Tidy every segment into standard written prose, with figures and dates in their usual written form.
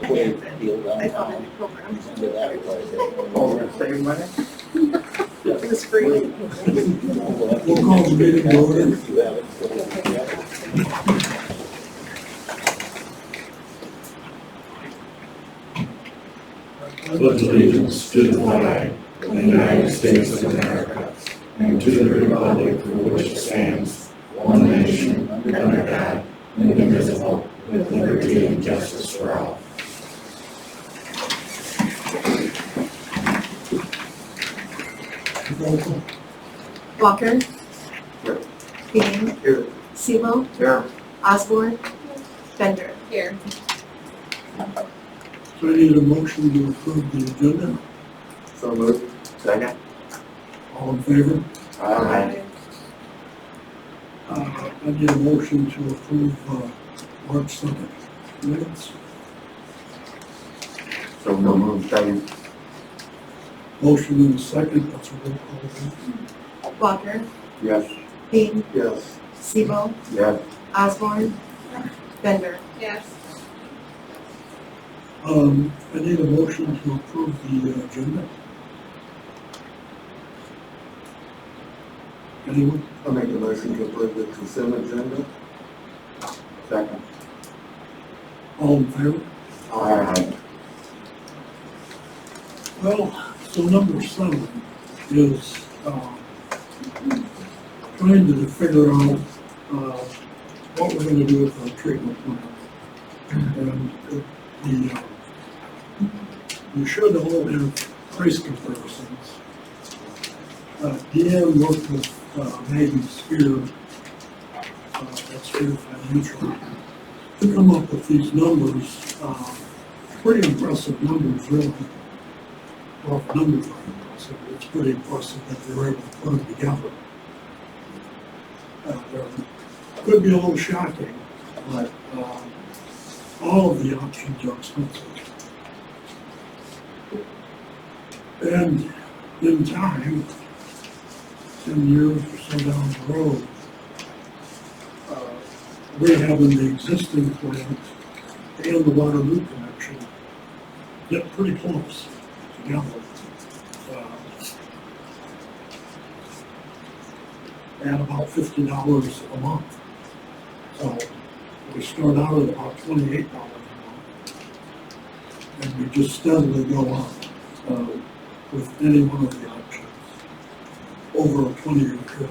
playing field I saw downtown. that program. Remember that was it? Oh, we're gonna save money? It was free. We'll call the meeting to order. If you have it. Pledge allegiance to the flag of the United States of America and to the republic for which it stands, one nation, under God, indivisible, with liberty and justice for all. Walker. Here. Dean. Here. Sebo. Here. Osborne. Bender. Here. So I need a motion to approve the agenda. So moved. Second. All in favor? Aye. I need a motion to approve March 2nd minutes. So moved. Second. Motion in a second, that's a roll call vote. Walker. Yes. Dean. Yes. Sebo. Yes. Osborne. Bender. Yes. I need a motion to approve the agenda. Anyone? I'll make a motion to approve the consent agenda. Second. All in favor? Aye. Well, so number 7 is trying to figure out what we're going to do with our treatment plant. And you should all have price comparisons. Deanne worked with Maggie Spear, that's Spear Financial, to come up with these numbers. Pretty impressive numbers, really. Well, numbers are impressive. It's pretty impressive that they were able to put them together. Could be a little shocking, but all of the options are expensive. And in time, 10 years or so down the road, we have in the existing plant and the Waterloo connection get pretty close together. At about $50 a month. So we start out at about $28 a month. And we just steadily go up with any one of the options over a 20-year period.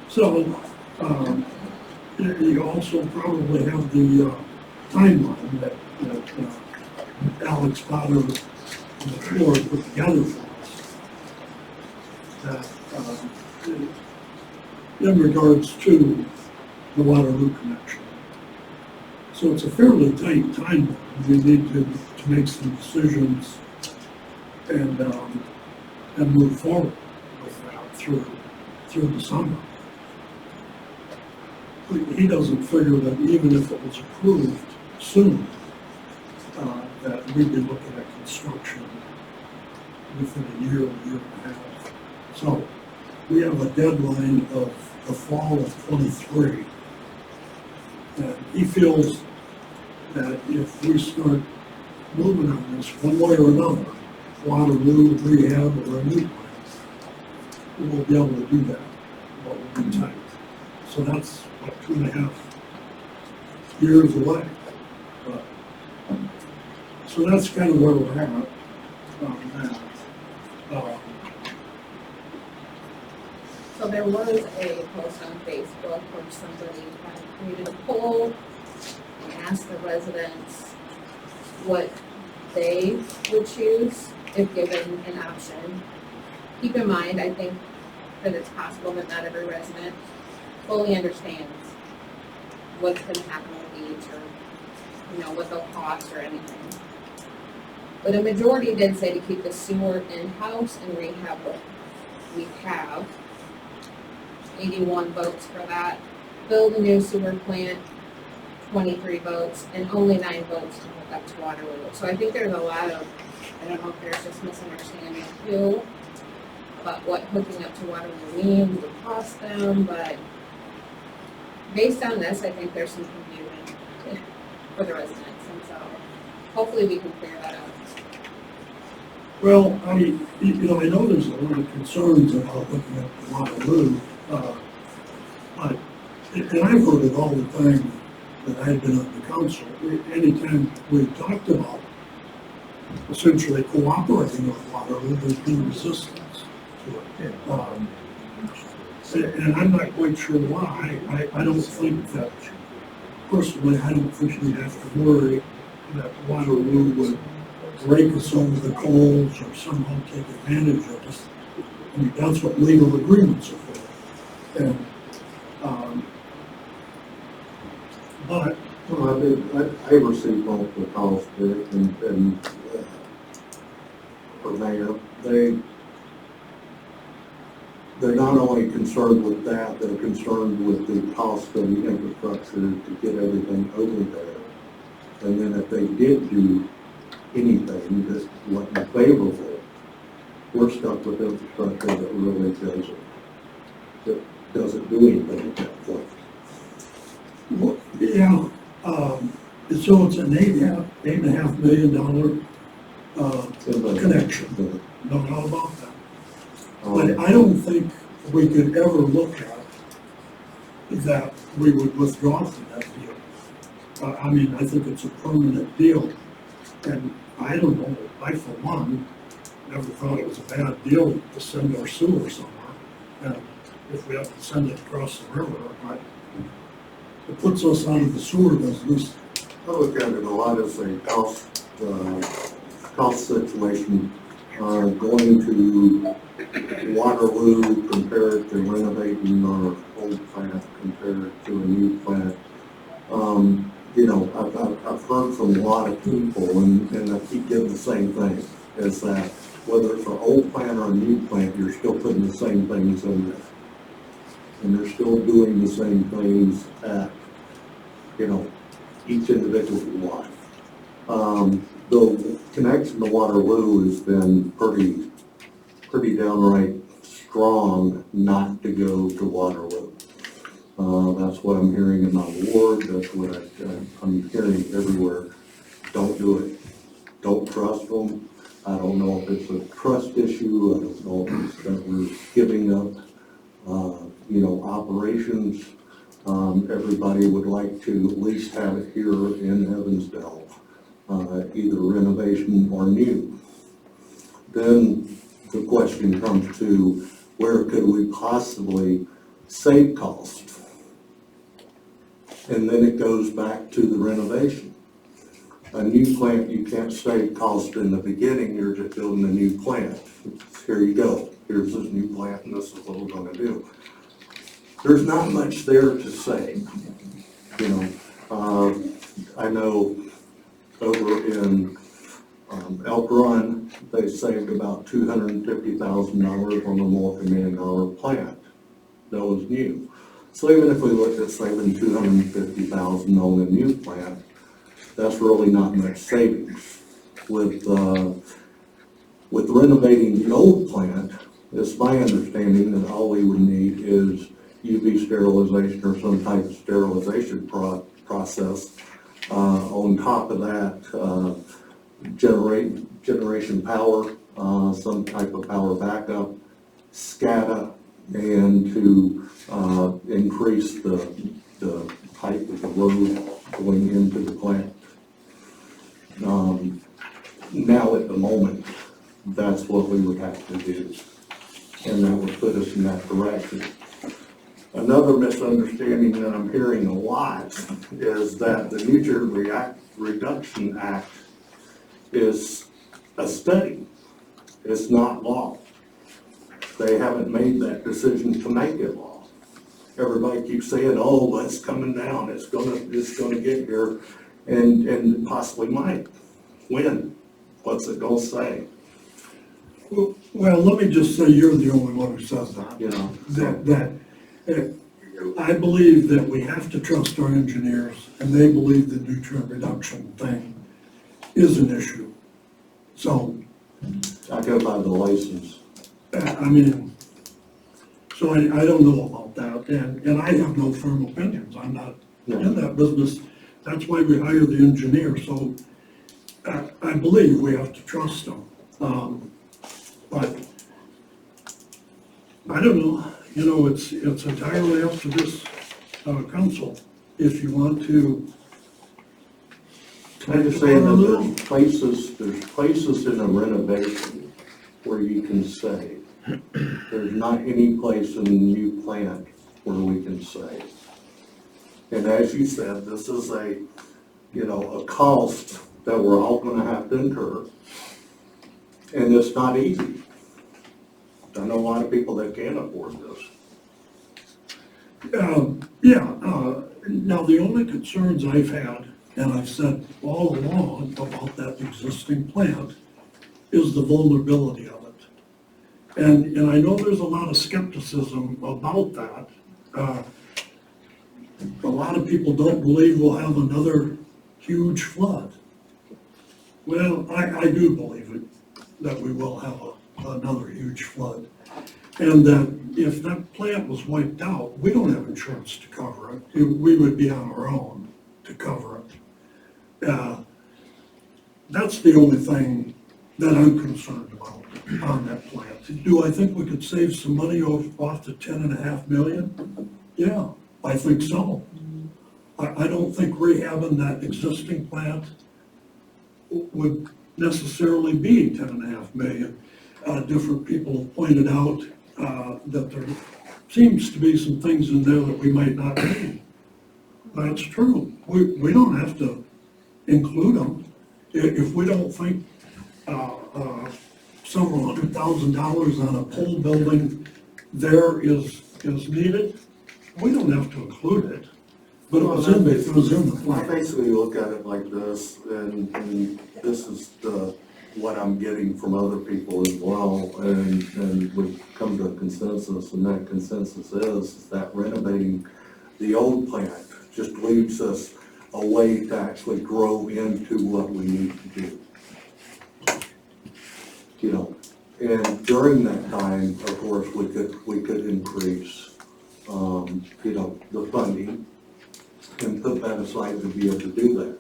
So you also probably have the timeline that Alex Potter and the floor put together for us. That in regards to the Waterloo connection. So it's a fairly tight timeline. We need to make some decisions and move forward with that through the summer. He doesn't figure that even if it was approved soon, that we'd be looking at construction within a year and a half. So we have a deadline of the fall of 23. And he feels that if we start moving on this one way or another, Waterloo, rehab, or a new place, we will be able to do that, but we'll be tight. So that's like 2.5 years away. But, so that's kind of where we're at now. So there was a post on Facebook where somebody had created a poll and asked the residents what they would choose if given an option. Keep in mind, I think that it's possible that not every resident fully understands what's going to happen with each, or what they'll cost or anything. But a majority did say to keep the sewer in-house and rehab what we have. 81 votes for that. Build a new sewer plant, 23 votes, and only 9 votes to hook up to Waterloo. So I think there's a lot of, I don't know if there's just misunderstanding of who about what hooking up to water means would cost them, but based on this, I think there's some confusion for the residents, and so hopefully we can clear that out. Well, I know there's a lot of concerns about hooking up to Waterloo, but, and I've heard it all the time that I've been on the council. Anytime we talked about essentially cooperating with Waterloo, there's been resistance to it. And I'm not quite sure why. I don't think that, personally, I don't think we have to worry that Waterloo would break us over the coals or somehow take advantage of us. I mean, that's what legal agreements are for. And, but, Well, I received both the calls, Dick, and for mayor, they're not only concerned with that, they're concerned with the cost of the infrastructure to get everything over there. And then if they did do anything that wasn't favorable, we're stuck with infrastructure that really doesn't do anything at that point. well, yeah, so it's an $8.5 million connection. No doubt about that. But I don't think we could ever look at that we would withdraw from that deal. I mean, I think it's a permanent deal. And I don't know, I for one, never thought it was a bad deal to send our sewer somewhere. And if we have to send it across the river, but it puts us out of the sewer business. I look at it a lot as a cost situation, going to Waterloo compared to renovating our old plant compared to a new plant. I've heard from a lot of people, and I keep getting the same thing, is that whether it's an old plant or a new plant, you're still putting the same things in there. And they're still doing the same things at, each individual life. The connection to Waterloo has been pretty downright strong not to go to Waterloo. That's what I'm hearing in my ward, that's what I'm hearing everywhere. Don't do it. Don't trust them. I don't know if it's a trust issue, I don't know if it's that we're giving up, operations. Everybody would like to at least have it here in Evansdale, either renovation or new. Then the question comes to, where could we possibly save cost? And then it goes back to the renovation. A new plant, you can't save cost in the beginning, you're just building a new plant. Here you go, here's this new plant and this is what we're gonna do. There's not much there to save. I know over in Elk Run, they saved about $250,000 on a multi-million-dollar plant that was new. So even if we looked at saving $250,000 on a new plant, that's really not much savings. With renovating the old plant, it's my understanding that all we would need is UV sterilization or some type of sterilization process. On top of that, generation power, some type of power backup, SCADA, and to increase the height of the road going into the plant. Now at the moment, that's what we would have to do, and that would put us in that direction. Another misunderstanding that I'm hearing a lot is that the Nutrient Reduction Act is a study. It's not law. They haven't made that decision to make it law. Everybody keeps saying, oh, it's coming down, it's gonna get here, and possibly might. When? What's it gonna say? Well, let me just say, you're the only one who says that. I believe that we have to trust our engineers, and they believe the nutrient reduction thing is an issue. So, I go by the license. I mean, so I don't know about that, and I have no firm opinions, I'm not in that business. That's why we hire the engineer, so I believe we have to trust them. But I don't know, you know, it's entirely up to this council. If you want to. I just say that there's places in a renovation where you can save. There's not any place in the new plant where we can save. And as you said, this is a cost that we're all gonna have to incur. And it's not easy. I know a lot of people that can't afford this. Now the only concerns I've had, and I've said all along about that existing plant, is the vulnerability of it. And I know there's a lot of skepticism about that. A lot of people don't believe we'll have another huge flood. Well, I do believe it, that we will have another huge flood. And that if that plant was wiped out, we don't have insurance to cover it. We would be on our own to cover it. That's the only thing that I'm concerned about on that plant. Do I think we could save some money off the 10.5 million? Yeah, I think so. I don't think rehabbing that existing plant would necessarily be 10.5 million. Different people have pointed out that there seems to be some things in there that we might not need. That's true. We don't have to include them. If we don't think several $100,000 on a pole building there is needed, we don't have to include it. But it was in the I plan. basically look at it like this, and this is what I'm getting from other people as well, and we've come to a consensus, and that consensus is that renovating the old plant just leaves us a way to actually grow into what we need to do. You know, and during that time, of course, we could increase, the funding and put that aside to be able to do that.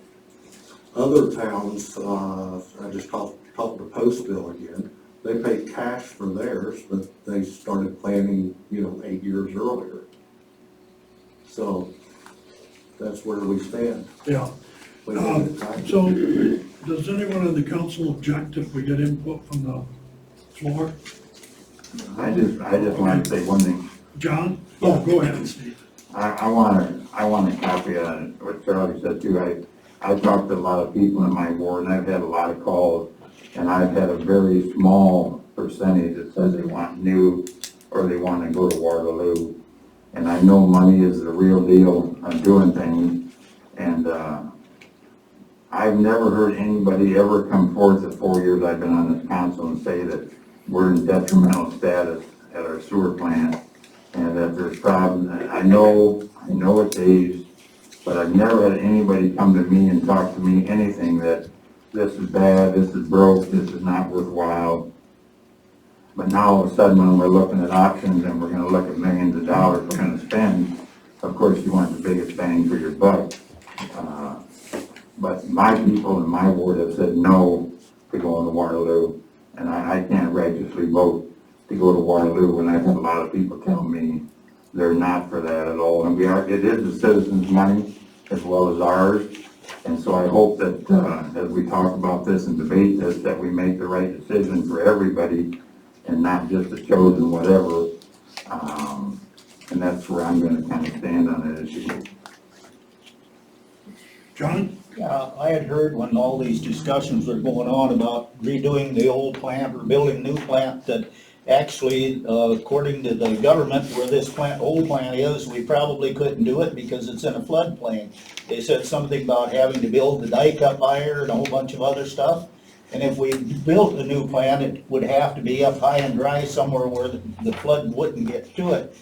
Other towns, I just talked to Postville again, they pay cash for theirs, but they started planning, 8 years earlier. So that's where we stand. Yeah. So, does anyone on the council object if we get input from the floor? I just want to say one thing. John? Oh, go ahead, Steve. I want a copy of what Charlie said too. I talked to a lot of people in my ward, and I've had a lot of calls, and I've had a very small percentage that says they want new or they want to go to Waterloo. And I know money is the real deal on doing things, and I've never heard anybody ever come forth the 4 years I've been on this council and say that we're in detrimental status at our sewer plant and that there's problems. I know it's aged, but I've never had anybody come to me and talk to me anything that this is bad, this is broke, this is not worthwhile. But now all of a sudden when we're looking at options and we're gonna look at millions of dollars we're gonna spend, of course you want the biggest bang for your buck. But my people in my ward have said no to going to Waterloo, and I can't righteously vote to go to Waterloo when I've had a lot of people tell me they're not for that at all. And it is the citizens' money as well as ours. And so I hope that as we talk about this and debate this, that we make the right decision for everybody and not just the chosen whatever. And that's where I'm going to kind of stand on that issue. John? Yeah, I had heard when all these discussions were going on about redoing the old plant or building a new plant, that actually, according to the government, where this old plant is, we probably couldn't do it because it's in a floodplain. They said something about having to build the dike up higher and a whole bunch of other stuff. And if we built a new plant, it would have to be up high and dry somewhere where the flood wouldn't get to it.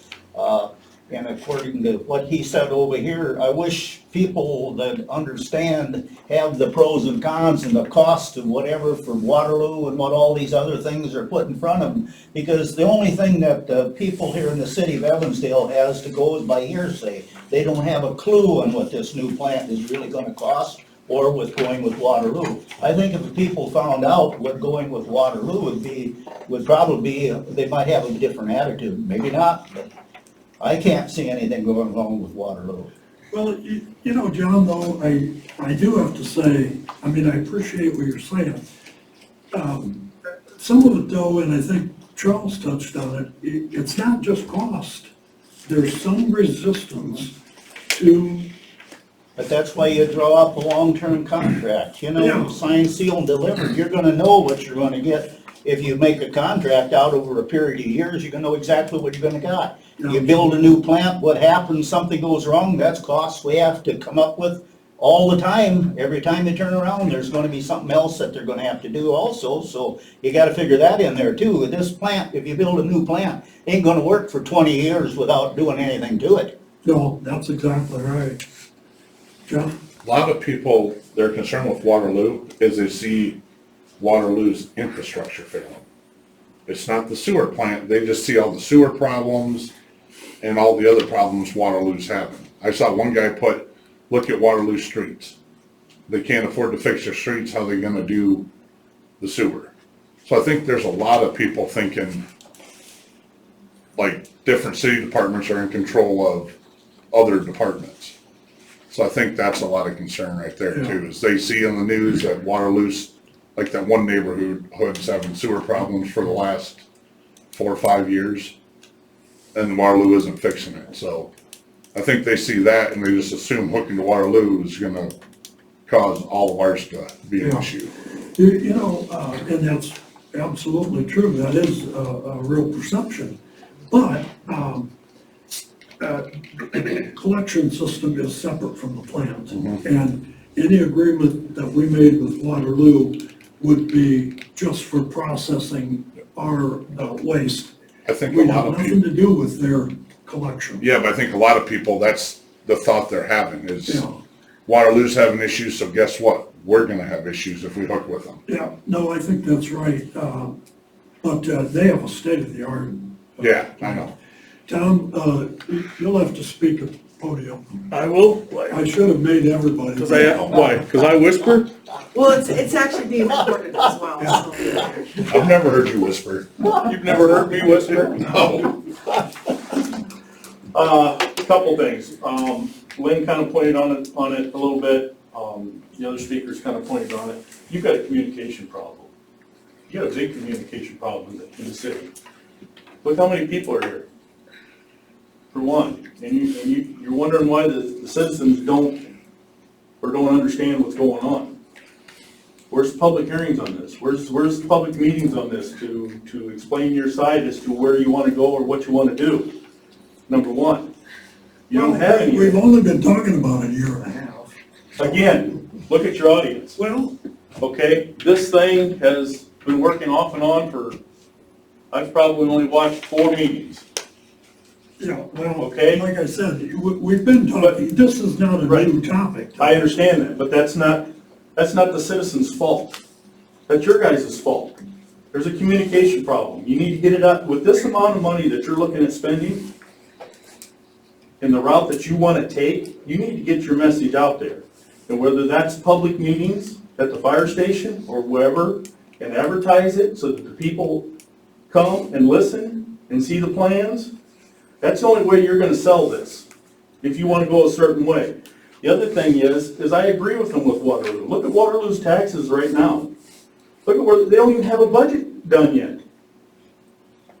And according to what he said over here, I wish people that understand have the pros and cons and the cost of whatever for Waterloo and what all these other things are put in front of them. Because the only thing that the people here in the city of Evansdale has to go is by hearsay. They don't have a clue on what this new plant is really gonna cost or with going with Waterloo. I think if the people found out what going with Waterloo would probably be, they might have a different attitude, maybe not, but I can't see anything going wrong with Waterloo. Well, you know, John, though, I do have to say, I mean, I appreciate what you're saying. Some of it though, and I think Charles touched on it, it's not just cost. There's some resistance to, But that's why you draw up a long-term contract, you know, Yeah. signed, sealed, and delivered. You're gonna know what you're gonna get. If you make a contract out over a period of years, you're gonna know exactly what you're gonna get. You build a new plant, what happens, something goes wrong, that's costs we have to come up with all the time. Every time you turn around, there's gonna be something else that they're gonna have to do also, so you gotta figure that in there too. With this plant, if you build a new plant, ain't gonna work for 20 years without doing anything to it. no, that's exactly right. John? A lot of people, their concern with Waterloo is they see Waterloo's infrastructure failing. It's not the sewer plant, they just see all the sewer problems and all the other problems Waterloo's having. I saw one guy look at Waterloo streets. They can't afford to fix their streets, how they gonna do the sewer? So I think there's a lot of people thinking like different city departments are in control of other departments. So I think that's a lot of concern right there too, is they see on the news that Waterloo's, like that one neighborhood's having sewer problems for the last 4 or 5 years, and Waterloo isn't fixing it, so I think they see that and they just assume hooking to Waterloo is gonna cause all of ours to be an Yeah. issue. You know, and that's absolutely true, that is a real perception. But, collection system is separate from the plant. And any agreement that we made with Waterloo would be just for processing our waste. I think a We lot have of nothing people, to do with their collection. yeah, but I think a lot of people, that's the thought they're having is Yeah, Waterloo's having issues, so guess what? We're gonna have issues if we hook with them. yeah, no, I think that's right. But they have a state-of-the-art. Yeah, I know. Tom, you'll have to speak at the podium. I will, I should have made everybody. because why? Because I whisper? Well, it's actually being recorded as well, so. I've never heard you whisper. You've never heard me whisper? No. A couple things. Lynn kind of pointed on it a little bit. The other speakers kind of pointed on it. You've got a communication problem. You got a big communication problem in the city. Look how many people are here. For one, and you're wondering why the citizens don't understand what's going on. Where's the public hearings on this? Where's the public meetings on this to explain your side as to where you want to go or what you want to do? Number one, you don't have any. We've only been talking about a year and a half. Again, look at your audience, Well, okay? This thing has been working off and on for, I've probably only watched 4 meetings. yeah, well, Okay. like I said, we've been talking, this is not a Right. new topic. I understand that, but that's not the citizens' fault. That's your guys' fault. There's a communication problem. You need to get it up, with this amount of money that you're looking at spending, in the route that you want to take, you need to get your message out there. And whether that's public meetings at the fire station or wherever, and advertise it so that the people come and listen and see the plans, that's the only way you're gonna sell this, if you wanna go a certain way. The other thing is I agree with them with Waterloo. Look at Waterloo's taxes right now. Look at where, they don't even have a budget done yet.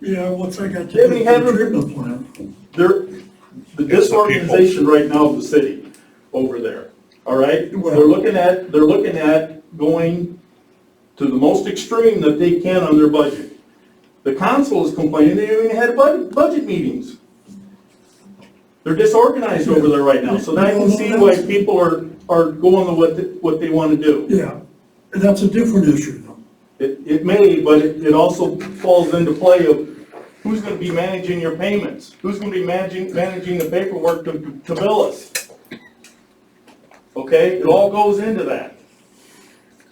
Yeah, what's that got to They haven't do had with the a- treatment plant? They're, the disorganization right now of the city over there, all right? They're looking at going to the most extreme that they can on their budget. The council is complaining they haven't even had budget meetings. They're disorganized over there right now, so now I can see why people are going to what they want to do. Yeah, that's a different issue though. It may, but it also falls into play of Who's gonna be managing your payments? Who's gonna be managing the paperwork to bill us? Okay, it all goes into that.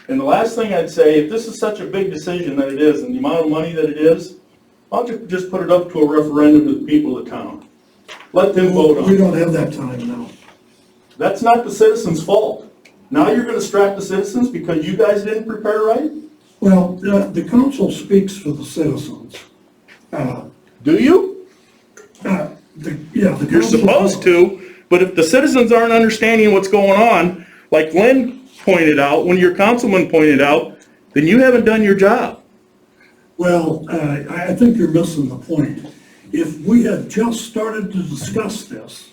And the last thing I'd say, if this is such a big decision that it is, and the amount of money that it is, why don't you just put it up to a referendum to the people of the town? Let them vote on We it. don't have that time now. That's not the citizens' fault. Now you're gonna strap the citizens because you guys didn't prepare right? Well, the council speaks for the citizens. Do you? Yeah, the You're council supposed does. to, but if the citizens aren't understanding what's going on, like Lynn pointed out, when your councilman pointed out, then you haven't done your job. Well, I think you're missing the point. If we had just started to discuss this,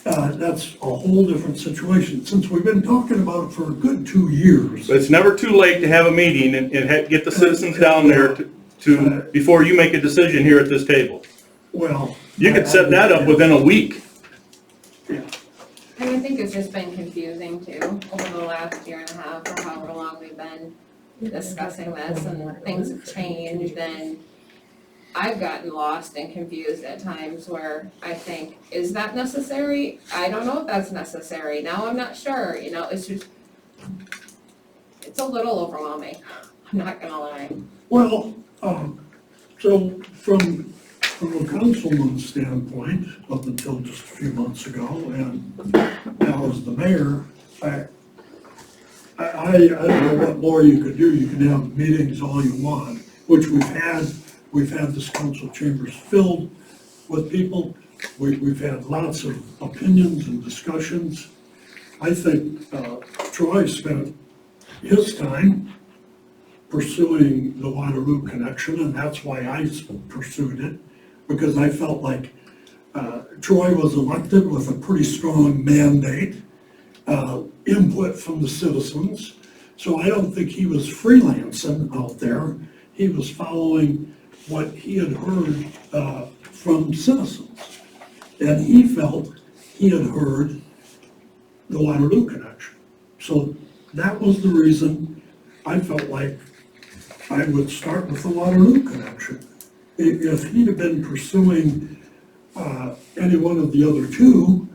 that's a whole different situation. Since we've been talking about it for a good 2 years. But it's never too late to have a meeting and get the citizens down there to, before you make a decision here at this table. Well. You could set that up within a week. Yeah. And I think it's just been confusing too, over the last year and a half or however long we've been discussing this, and things have changed, and I've gotten lost and confused at times where I think, is that necessary? I don't know if that's necessary, now I'm not sure, you know, it's just, it's a little overwhelming, I'm not gonna lie. Well, so from a councilman's standpoint, up until just a few months ago, and now as the mayor, I don't know what more you could do. You can have meetings all you want, which we've had this council chambers filled with people. We've had lots of opinions and discussions. I think Troy spent his time pursuing the Waterloo connection, and that's why I pursued it, because I felt like Troy was elected with a pretty strong mandate, input from the citizens. So I don't think he was freelancing out there. He was following what he had heard from citizens. And he felt he had heard the Waterloo connection. So that was the reason I felt like I would start with the Waterloo connection. If he'd have been pursuing any one of the other two,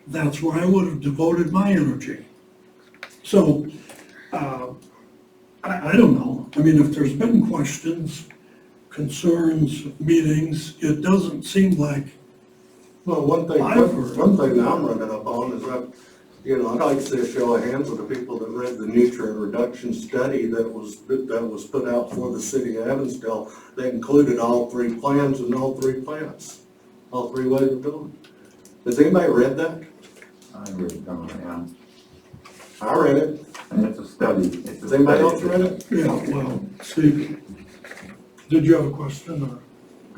that's where I would have devoted my energy. So, I don't know. I mean, if there's been questions, concerns, meetings, it doesn't seem like, Well, one thing I've heard. I'm running up on is that, I'd like to see a show of hands of the people that read the nutrient reduction study that was put out for the city of Evansdale that included all three plans and all three plants, all three ways of doing it. Has anybody read that? I really don't, yeah. I read it. And it's a study. Has anybody else read it? yeah, well, Steve, did you have a question or?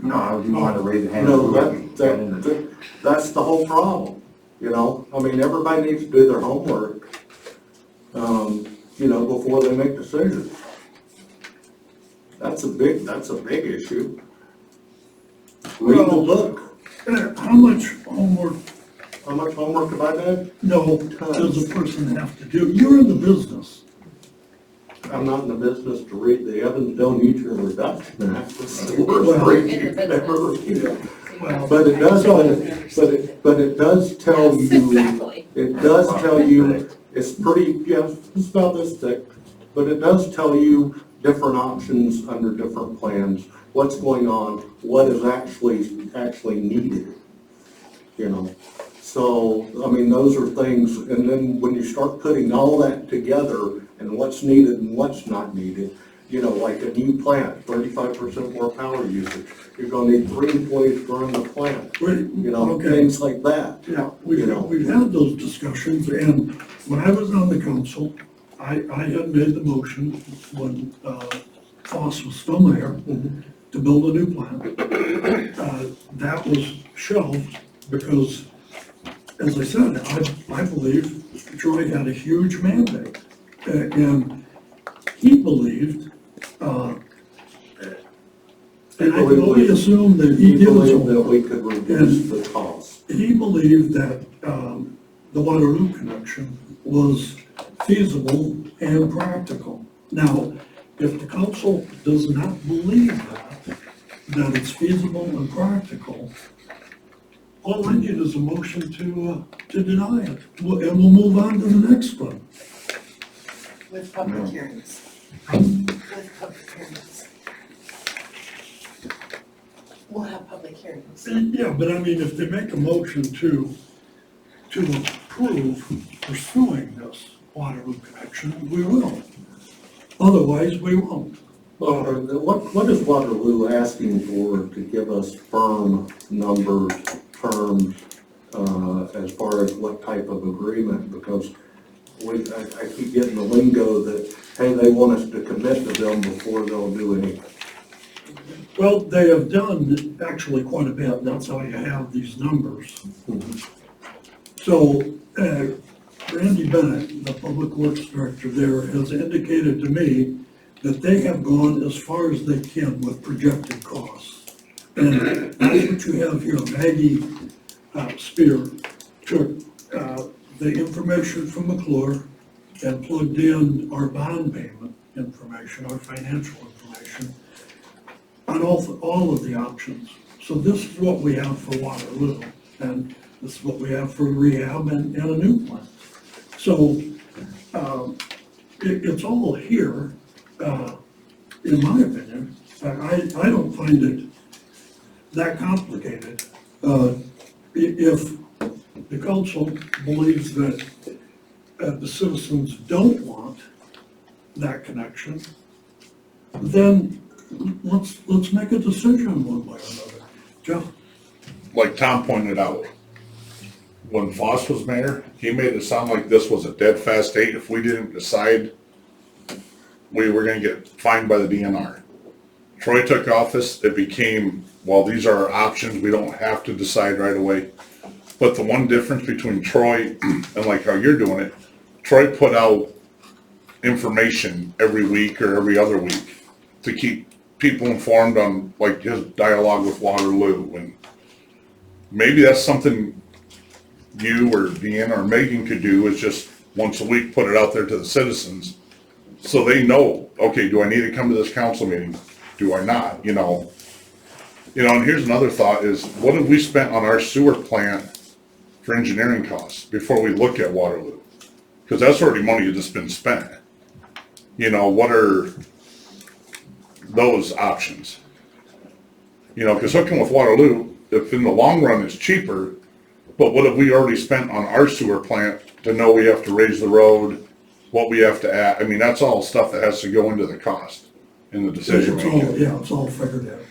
No, you want to raise a hand. No, that's the whole problem, I mean, everybody needs to do their homework, before they make decisions. That's a big issue. Read the book. How much homework, How much homework have I done? does a person have to do? You're in the business. I'm not in the business to read the Evansdale Nutrient Reduction Act. It's the worst Well, reading in the you've ever business. read. Well, But it does, but it does tell Yes, you, exactly. it does tell you, it's pretty, it's about this thick, but it does tell you different options under different plans, what's going on, what is actually needed, So, I mean, those are things, and then when you start putting all that together and what's needed and what's not needed, like a new plant, 35% more power usage, you're gonna need 3 employees to run the plant, Okay. things like that. Yeah, we've had those discussions, and when I was on the council, I had made the motion when Foss was still mayor to build a new plant. That was shelved because, as I said, I believe Troy had a huge mandate. And he believed, and I can only assume that he We did believe that so. we could reduce the cost. He believed that the Waterloo connection was feasible and practical. Now, if the council does not believe that, that it's feasible and practical, all I need is a motion to deny it, and we'll move on to the next one. With public hearings. With public hearings. We'll have public hearings. Yeah, but I mean, if they make a motion to approve pursuing this Waterloo connection, we will. Otherwise, we won't. What is Waterloo asking for to give us firm numbers, terms, as far as what type of agreement? Because I keep getting the lingo that, hey, they want us to commit to them before they'll do anything. Well, they have done actually quite a bit, that's how you have these numbers. So, Randy Bennett, the Public Works Director there, has indicated to me that they have gone as far as they can with projected costs. And that's what you have here. Maggie Spear took the information from McClure and plugged in our bond payment information, our financial information, on all of the options. So this is what we have for Waterloo, and this is what we have for rehab and a new plant. So it's all here, in my opinion. I don't find it that complicated. If the council believes that the citizens don't want that connection, then let's make a decision one way or another. Jeff? Like Tom pointed out, when Foss was mayor, he made it sound like this was a dead fast date. If we didn't decide, we were gonna get fined by the DNR. Troy took office, it became, well, these are our options, we don't have to decide right away. But the one difference between Troy and like how you're doing it, Troy put out information every week or every other week to keep people informed on like his dialogue with Waterloo. And maybe that's something you or Deanna or Megan could do, is just once a week put it out there to the citizens so they know, okay, do I need to come to this council meeting? Do I not? You know, and here's another thought is, what have we spent on our sewer plant for engineering costs before we look at Waterloo? Because that's already money that's been spent. You know, what are those options? You know, because hooking with Waterloo, if in the long run it's cheaper, but what have we already spent on our sewer plant to know we have to raise the road, what we have to add? I mean, that's all stuff that has to go into the cost in the decision making. Yeah, it's all figured out.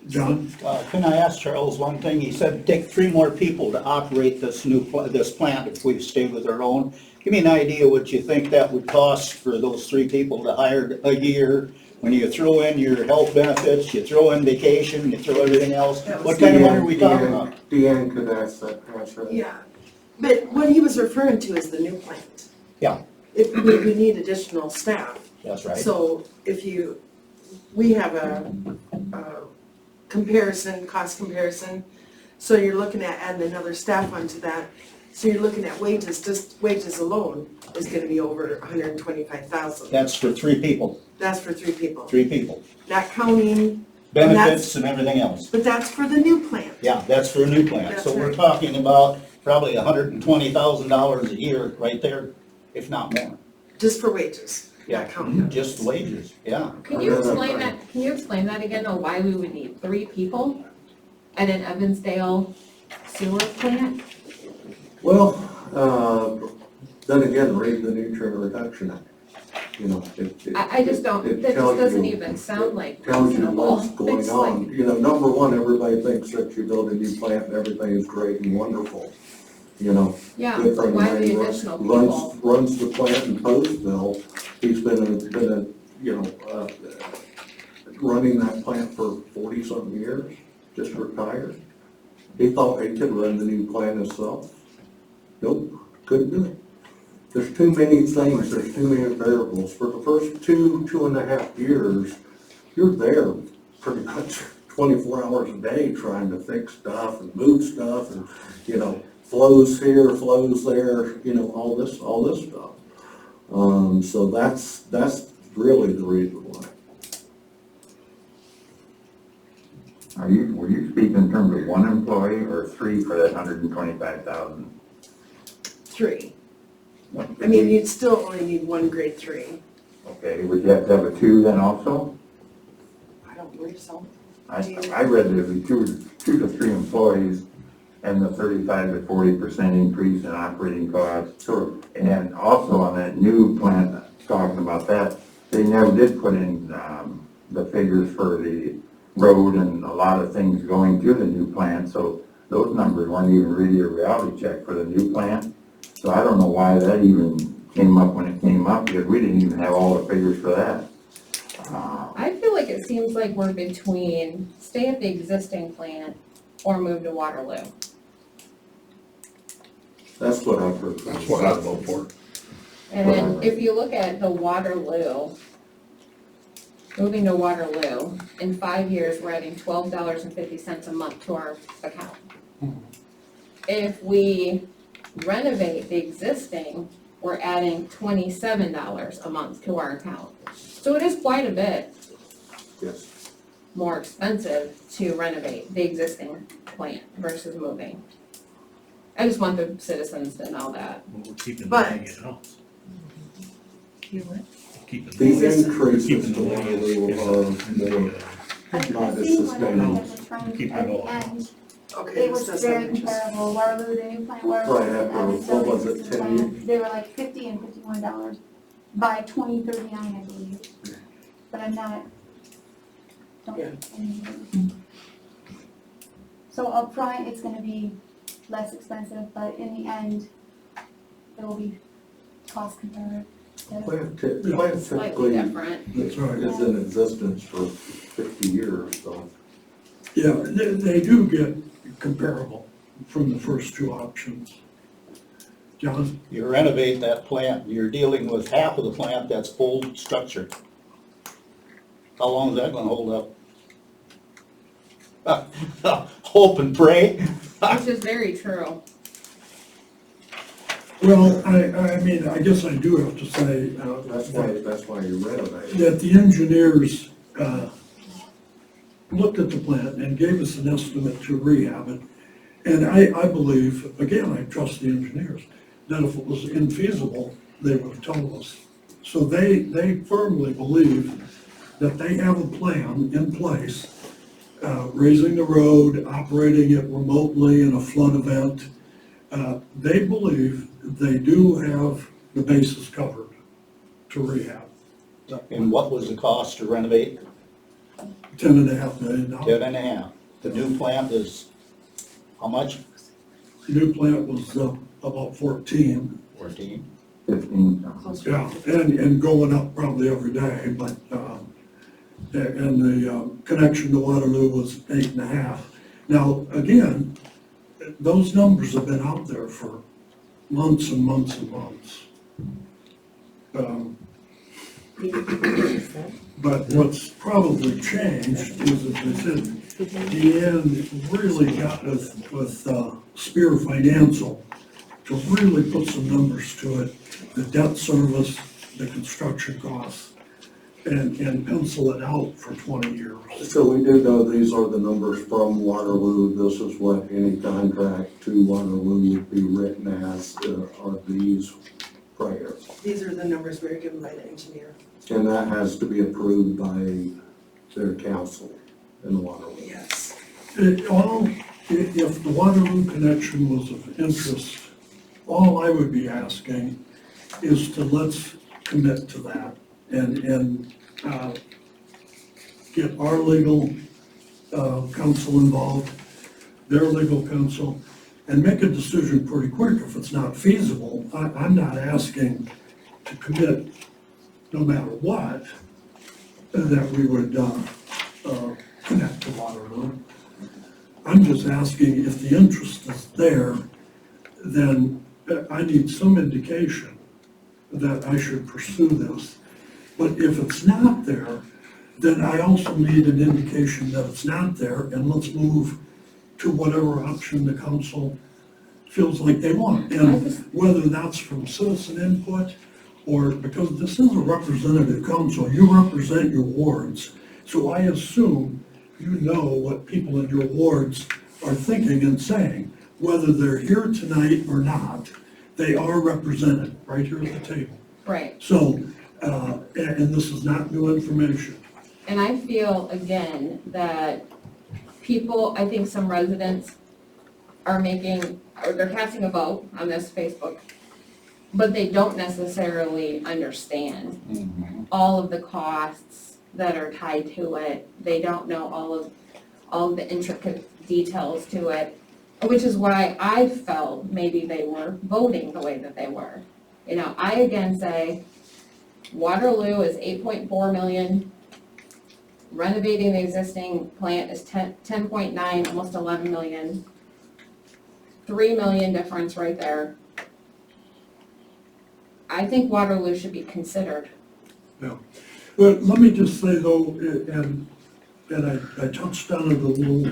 John? Can I ask Charles one thing? He said it'd take 3 more people to operate this this plant if we stayed with our own. Give me an idea what you think that would cost for those 3 people to hire a year, when you throw in your health benefits, you throw in vacation, you throw everything else. What kind of money are we talking about? Deanne could answer that. Yeah, but what he was referring to is the new plant. Yeah. If we need additional staff. That's right. So we have a cost comparison, so you're looking at adding another staff onto that. So you're looking at wages, just wages alone is gonna be over 125,000. That's for 3 people. That's for 3 people. 3 people. Not counting, Benefits and everything else. but that's for the new plant. Yeah, that's for a new plant. That's So we're right. talking about probably $120,000 a year right there, if not more. Just for wages, Yeah, not counting. just wages, yeah. Can you explain that again, or why we would need 3 people at an Evansdale sewer plant? Well, then again, read the Nutrient Reduction Act. You know, I just don't, it that just tells doesn't you- even sound like tells you reasonable. what's going It's on. like- You know, number one, everybody thinks that you build a new plant and everything is great and wonderful, you know. Yeah, Good but friend why of the mine additional people? runs the plant in Postville. He's been running that plant for 40-something years, just retired. He thought he could run the new plant himself. Nope, couldn't do it. There's too many things, there's too many variables. For the first 2.5 years, you're there pretty much 24 hours a day trying to fix stuff and move stuff and, you know, flows here, flows there, you know, all this stuff. So that's really the reason why. Were you speaking in terms of one employee or three for that 125,000? 3. I mean, you'd still only need one grade 3. Okay, would you have to have a two then also? I don't believe so. I read there'd be two to three employees and the 35 to 40% increase in operating costs. Sure. And also on that new plant, talking about that, they never did put in the figures for the road and a lot of things going to the new plant, so those numbers weren't even really a reality check for the new plant. So I don't know why that even came up when it came up, because we didn't even have all the figures for that. I feel like it seems like we're between stay at the existing plant or move to Waterloo. That's what I've heard. That's what I vote for. And then if you look at the Waterloo, moving to Waterloo, in 5 years, we're adding $12.50 a month to our account. If we renovate the existing, we're adding $27 a month to our account. So it is quite a bit Yes. more expensive to renovate the existing plant versus moving. I just want the citizens to know that. Well, we're keeping the But- money in-house. Keeping the The money- increases keeping to the money Waterloo is- are is- more, I not as see when I sustainable. had the trend Keep at it all the end, Okay, it was that's very not just. comparable, Waterloo, the new plant, Waterloo. Right and after, Evansdale, what was the it, existing 10 plant. They were like $50 and $51 by 2039, I believe. But I'm not, Yeah. So upfront, it's gonna be less expensive, but in the end, it will be cost competitive. Plant Slightly typically different. That's right. is in existence for 50 years, so. Yeah, they do get comparable from the first two options. John? You renovate that plant, you're dealing with half of the plant that's old structure. How long is that gonna hold up? Hope and pray. Which is very true. Well, I mean, I guess I do have to say, That's why you renovate. that the engineers looked at the plant and gave us an estimate to rehab it. And I believe, again, I trust the engineers, that if it was infeasible, they would have told us. So they firmly believe that they have a plan in place, raising the road, operating it remotely in a flood event. They believe they do have the bases covered to rehab. And what was the cost to renovate? $10.5 million. 10.5. The new plant is, how much? New plant was about 14. 14. 15. Yeah, and going up probably every day, but, and the connection to Waterloo was 8.5. Now, again, those numbers have been out there for months and months and months. But what's probably changed is, as I said, Deanne really got with Spear Financial to really put some numbers to it, the debt service, the construction costs, and pencil it out for 20 years. So we do know these are the numbers from Waterloo. This is what any contract to Waterloo would be written as, are these priors. These are the numbers we were given by the engineer. And that has to be approved by their council in Waterloo. Yes. If the Waterloo connection was of interest, all I would be asking is to let's commit to that and get our legal counsel involved, their legal counsel, and make a decision pretty quick. If it's not feasible, I'm not asking to commit no matter what, that we would connect to Waterloo. I'm just asking if the interest is there, then I need some indication that I should pursue this. But if it's not there, then I also need an indication that it's not there, and let's move to whatever option the council feels like they want. And whether that's from citizen input, or because this is a representative council, you represent your wards. So I assume you know what people in your wards are thinking and saying. Whether they're here tonight or not, they are represented right here at the table. Right. So, and this is not new information. And I feel, again, that people, I think some residents are they're casting a vote on this Facebook, but they don't necessarily understand all of the costs that are tied to it. They don't know all of the intricate details to it, which is why I felt maybe they were voting the way that they were. You know, I again say Waterloo is 8.4 million. Renovating the existing plant is 10.9, almost 11 million. 3 million difference right there. I think Waterloo should be considered. Yeah. But let me just say though, and I touched on it a little,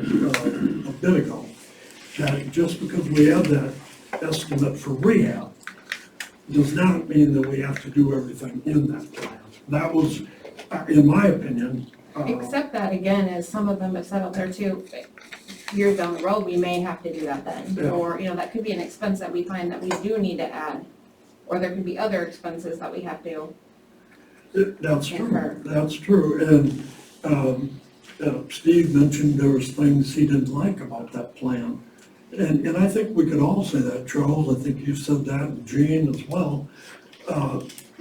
a bit ago, that just because we have that estimate for rehab does not mean that we have to do everything in that plan. That was, in my opinion. Except that, again, as some of them have said out there too, years down the road, we may have to do that then. Yeah. Or, you know, that could be an expense that we find that we do need to add. Or there could be other expenses that we have to. That's true, Concur. that's true. And Steve mentioned there was things he didn't like about that plan. And I think we could all say that, Charles. I think you said that, and Gene as well.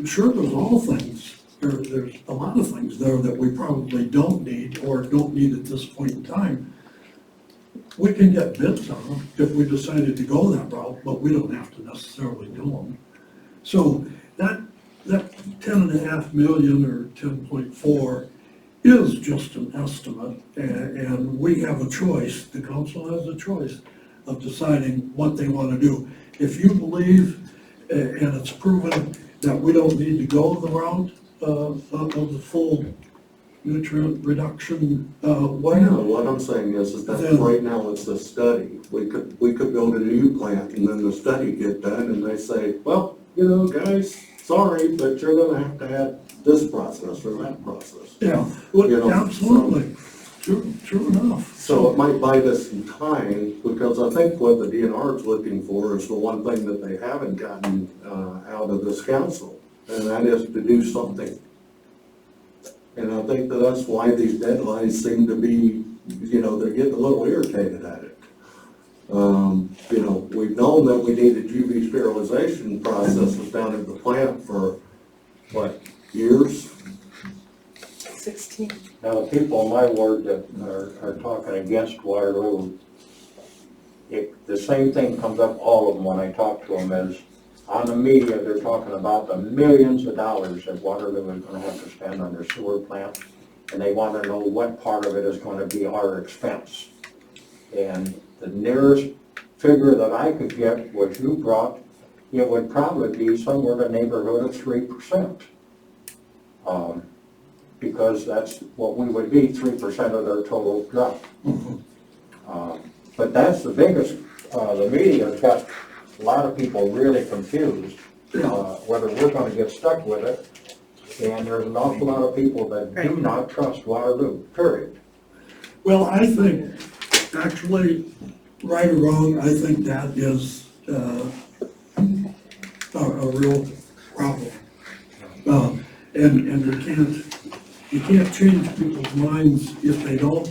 Sure, there's all things. There's a lot of things there that we probably don't need or don't need at this point in time. We can get bids on them if we decided to go that route, but we don't have to necessarily do them. So that 10.5 million or 10.4 is just an estimate, and we have a choice, the council has a choice of deciding what they want to do. If you believe, and it's proven that we don't need to go the route of the full nutrient reduction way. No, what I'm saying is that Then- right now it's a study. We could build a new plant and then the study get done and they say, well, you know, guys, sorry, but you're gonna have to add this process or that process. Yeah, well, You know, absolutely, true enough. So it might bite us in time, because I think what the DNR is looking for is the one thing that they haven't gotten out of this council, and that is to do something. And I think that that's why these deadlines seem to be, you know, they're getting a little irritated at it. You know, we've known that we needed UV sterilization processes down at the plant for, what, years? 16. Now, the people in my ward that are talking against Waterloo, the same thing comes up, all of them, when I talk to them, is on the media, they're talking about the millions of dollars that Waterloo is gonna have to spend on their sewer plant, and they wanna know what part of it is gonna be our expense. And the nearest figure that I could get, which you brought, it would probably be somewhere in the neighborhood of 3%. Because that's what we would be, 3% of their total drop. But that's the biggest, the media got a lot of people really confused, whether we're gonna get stuck with it. And there's an awful lot of people that do not trust Waterloo, period. Well, I think, actually, right or wrong, I think that is a real problem. And you can't change people's minds if they don't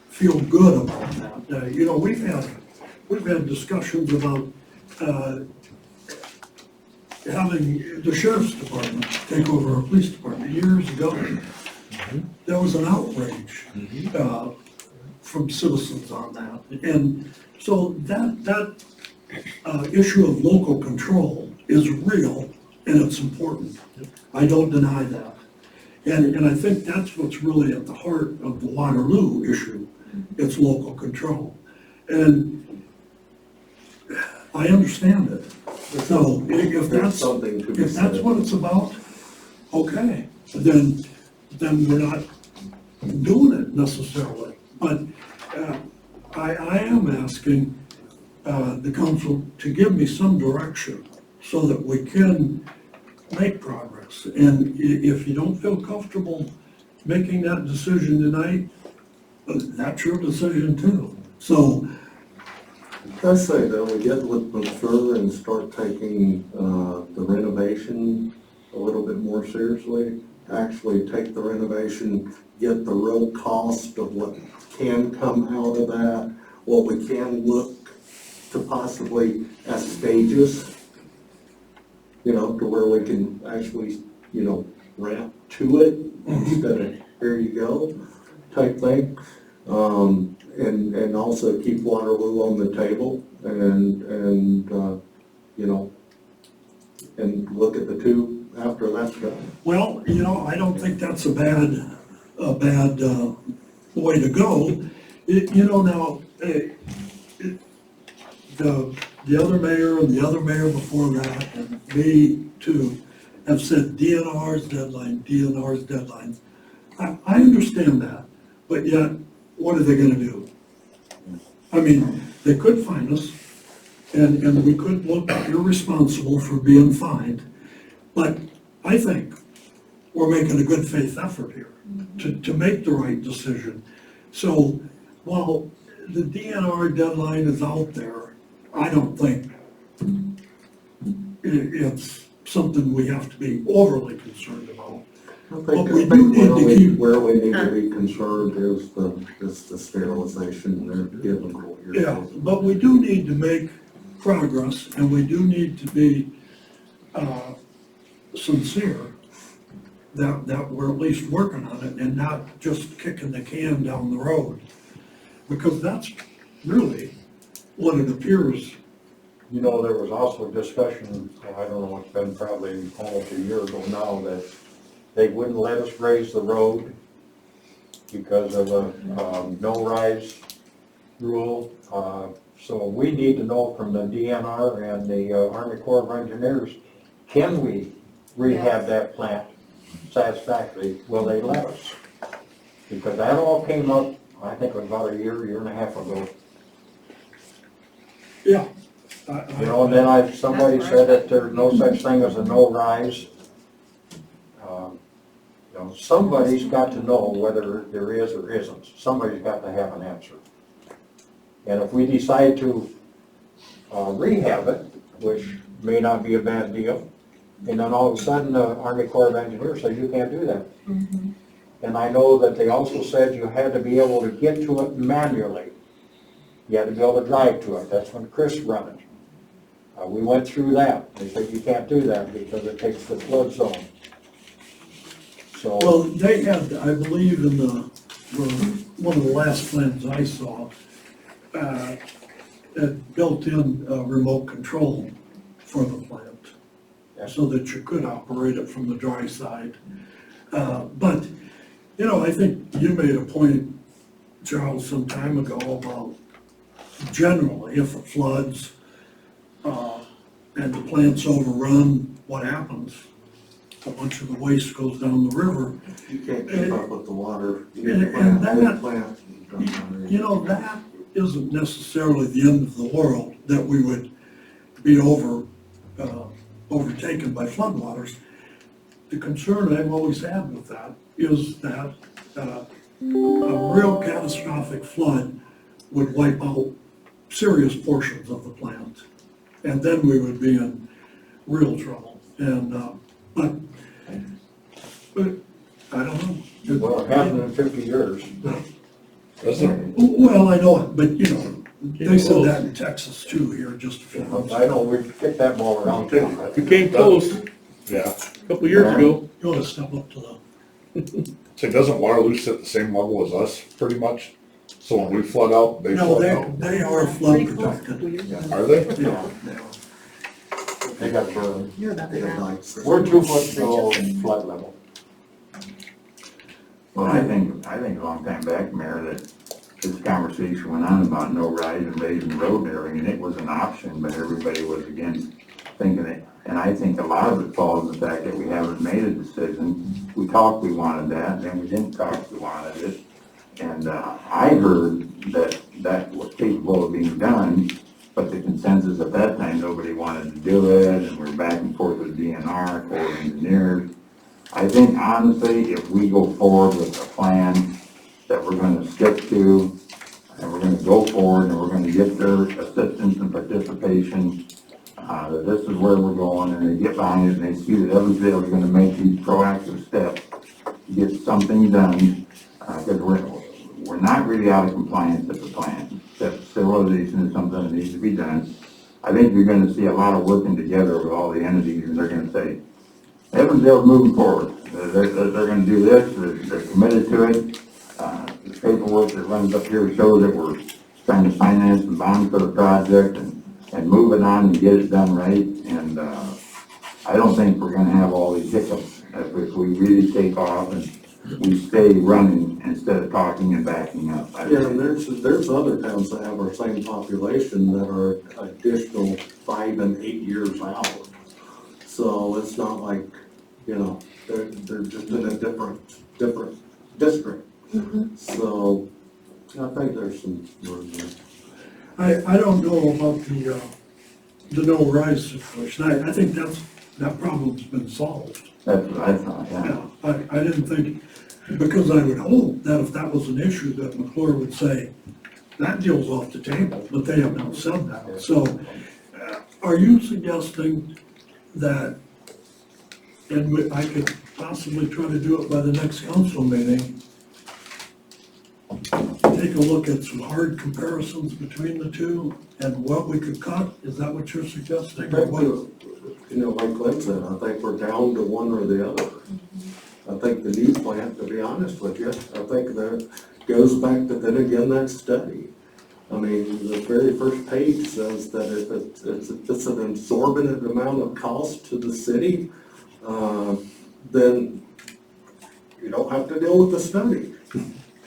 feel good about that. You know, we've had discussions about having the sheriff's department take over our police department years ago. There was an outrage from citizens on that. And so that issue of local control is real and it's important. I don't deny that. And I think that's what's really at the heart of the Waterloo issue. It's local control. And I understand it. So if that's something to be if that's said. what it's about, okay, then we're not doing it necessarily. But I am asking the council to give me some direction so that we can make progress. And if you don't feel comfortable making that decision tonight, that's your decision too. So, I say though, we get with mature and start taking, the renovation a little bit more seriously. Actually take the renovation, get the real cost of what can come out of that, what we can look to possibly as stages, you know, to where we can actually, you know, ramp to it instead of here you go type thing. And also keep Waterloo on the table and, you know, and look at the two after that's done. well, you know, I don't think that's a bad way to go. You know, now, the other mayor and the other mayor before that, and me too, have said DNR's deadline, DNR's deadlines. I understand that, but yet, what are they gonna do? I mean, they could fine us, and we could look irresponsible for being fined, but I think we're making a good faith effort here to make the right decision. So while the DNR deadline is out there, I don't think it's something we have to be overly concerned about. I But think, we do need to keep- where we need to be concerned is the sterilization, they're given what you're Yeah, supposed to. but we do need to make progress, and we do need to be sincere that we're at least working on it and not just kicking the can down the road. Because that's really what it appears. You know, there was also a discussion, I don't know, it's been probably almost a year ago now, that they wouldn't let us raise the road because of a no-rise rule. So we need to know from the DNR and the Army Corps of Engineers, can we rehab that plant satisfactorily? Will they let us? Because that all came up, I think it was about a year and a half ago. Yeah. You know, and then somebody said that there's no such thing as a no-rise. You know, somebody's got to know whether there is or isn't. Somebody's got to have an answer. And if we decide to rehab it, which may not be a bad deal, and then all of a sudden the Army Corps of Engineers says you can't do that. And I know that they also said you had to be able to get to it manually. You had to be able to drive to it. That's when Chris run it. We went through that. They said you can't do that because it takes the flood zone. So. Well, they had, I believe in one of the last plans I saw, had built-in remote control for the plant, so that you could operate it from the dry side. But, you know, I think you made a point, Charles, some time ago about generally, if it floods, and the plant's overrun, what happens? A bunch of the waste goes down the river. You can't keep up with the water. And that, Plant. you know, that isn't necessarily the end of the world, that we would be overtaken by floodwaters. The concern I've always had with that is that a real catastrophic flood would wipe out serious portions of the plant, and then we would be in real trouble. And but I don't know. Well, it happened in 50 years. Well, I know it, but you know, they said that in Texas too here just a few months ago. I know, we kicked that ball around. You came close. Yeah, a couple years ago. You want to step up to So doesn't Waterloo sit the same level as us, pretty much? So when we flood out, they no, flood out? they are flood protected. Are they? Yeah, They got burned. You're about They to have know. lights. We're 2 foot below flood level. Well, I think a long time back, Mayor, that this conversation went on about no rise and raising the road and everything, and it was an option, but everybody was against thinking it. And I think a lot of it falls in the fact that we haven't made a decision. We talked we wanted that, then we didn't talk we wanted it. And I heard that was capable of being done, but the consensus at that time, nobody wanted to do it, and we're back and forth with DNR, Corps of Engineers. I think honestly, if we go forward with a plan that we're gonna stick to, and we're gonna go forward, and we're gonna get their assistance and participation, that this is where we're going, and they get behind it, and they see that Evansdale is gonna make these proactive steps to get something done, because we're not really out of compliance at the plant. That sterilization is something that needs to be done. I think you're gonna see a lot of working together with all the entities, and they're gonna say, Evansdale's moving forward. They're gonna do this, they're committed to it. The paperwork that runs up here shows that we're trying to finance and bond for the project and move it on and get it done right. And, I don't think we're gonna have all these hiccups if we really take off and we stay running instead of talking and backing up. Yeah, and there's other towns that have our same population that are additional 5 and 8 years out. So it's not like, you know, they're just in a different district. So I think there's some room there. I don't know about the no rise situation. I think that problem's been solved. That's what I thought, yeah. Yeah, I didn't think, because I would hope that if that was an issue, that McClure would say, that deal's off the table, but they have not said that. So, are you suggesting that, and I could possibly try to do it by the next council meeting, take a look at some hard comparisons between the two and what we could cut? Is that what you're suggesting? Or what? You know, like Clint said, I think we're down to one or the other. I think the new plant, to be honest with you, I think that goes back to, then again, that study. I mean, the very first page says that if it's an exorbitant amount of cost to the city, then you don't have to deal with the study.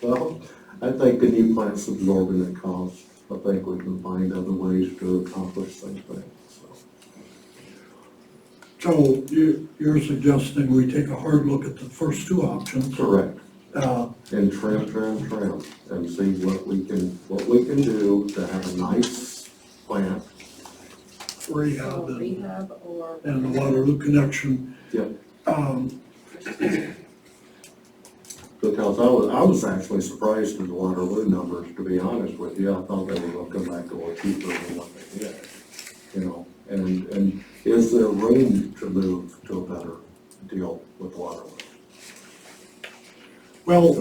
Well, I think the new plant's absorbing the cost. I think we can find other ways to accomplish things. So you're suggesting we take a hard look at the first two options? Correct. And trim, and see what we can do to have a nice plant. Rehab Rehab or. and the Waterloo connection. Yep. Because I was actually surprised at the Waterloo numbers, to be honest with you. I thought they were gonna come back a little cheaper than what they did. You know, and is there room to move to a better deal with Waterloo? Well,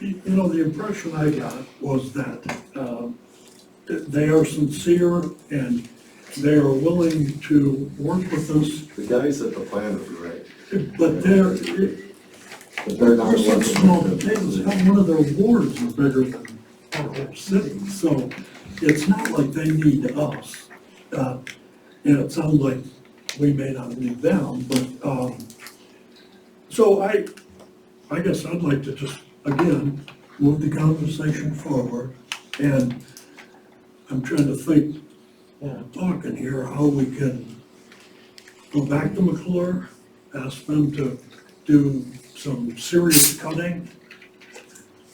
you know, the impression I got was that they are sincere and they are willing to work with us, The guys at the plant are great. but they're not such working small with potatoes. them. One of their wards is bigger than our whole city, so it's not like they need us. And it sounds like we may not need them, but, so I guess I'd like to just, again, move the conversation forward, and I'm trying to think, talking here, how we can go back to McClure, ask them to do some serious cutting,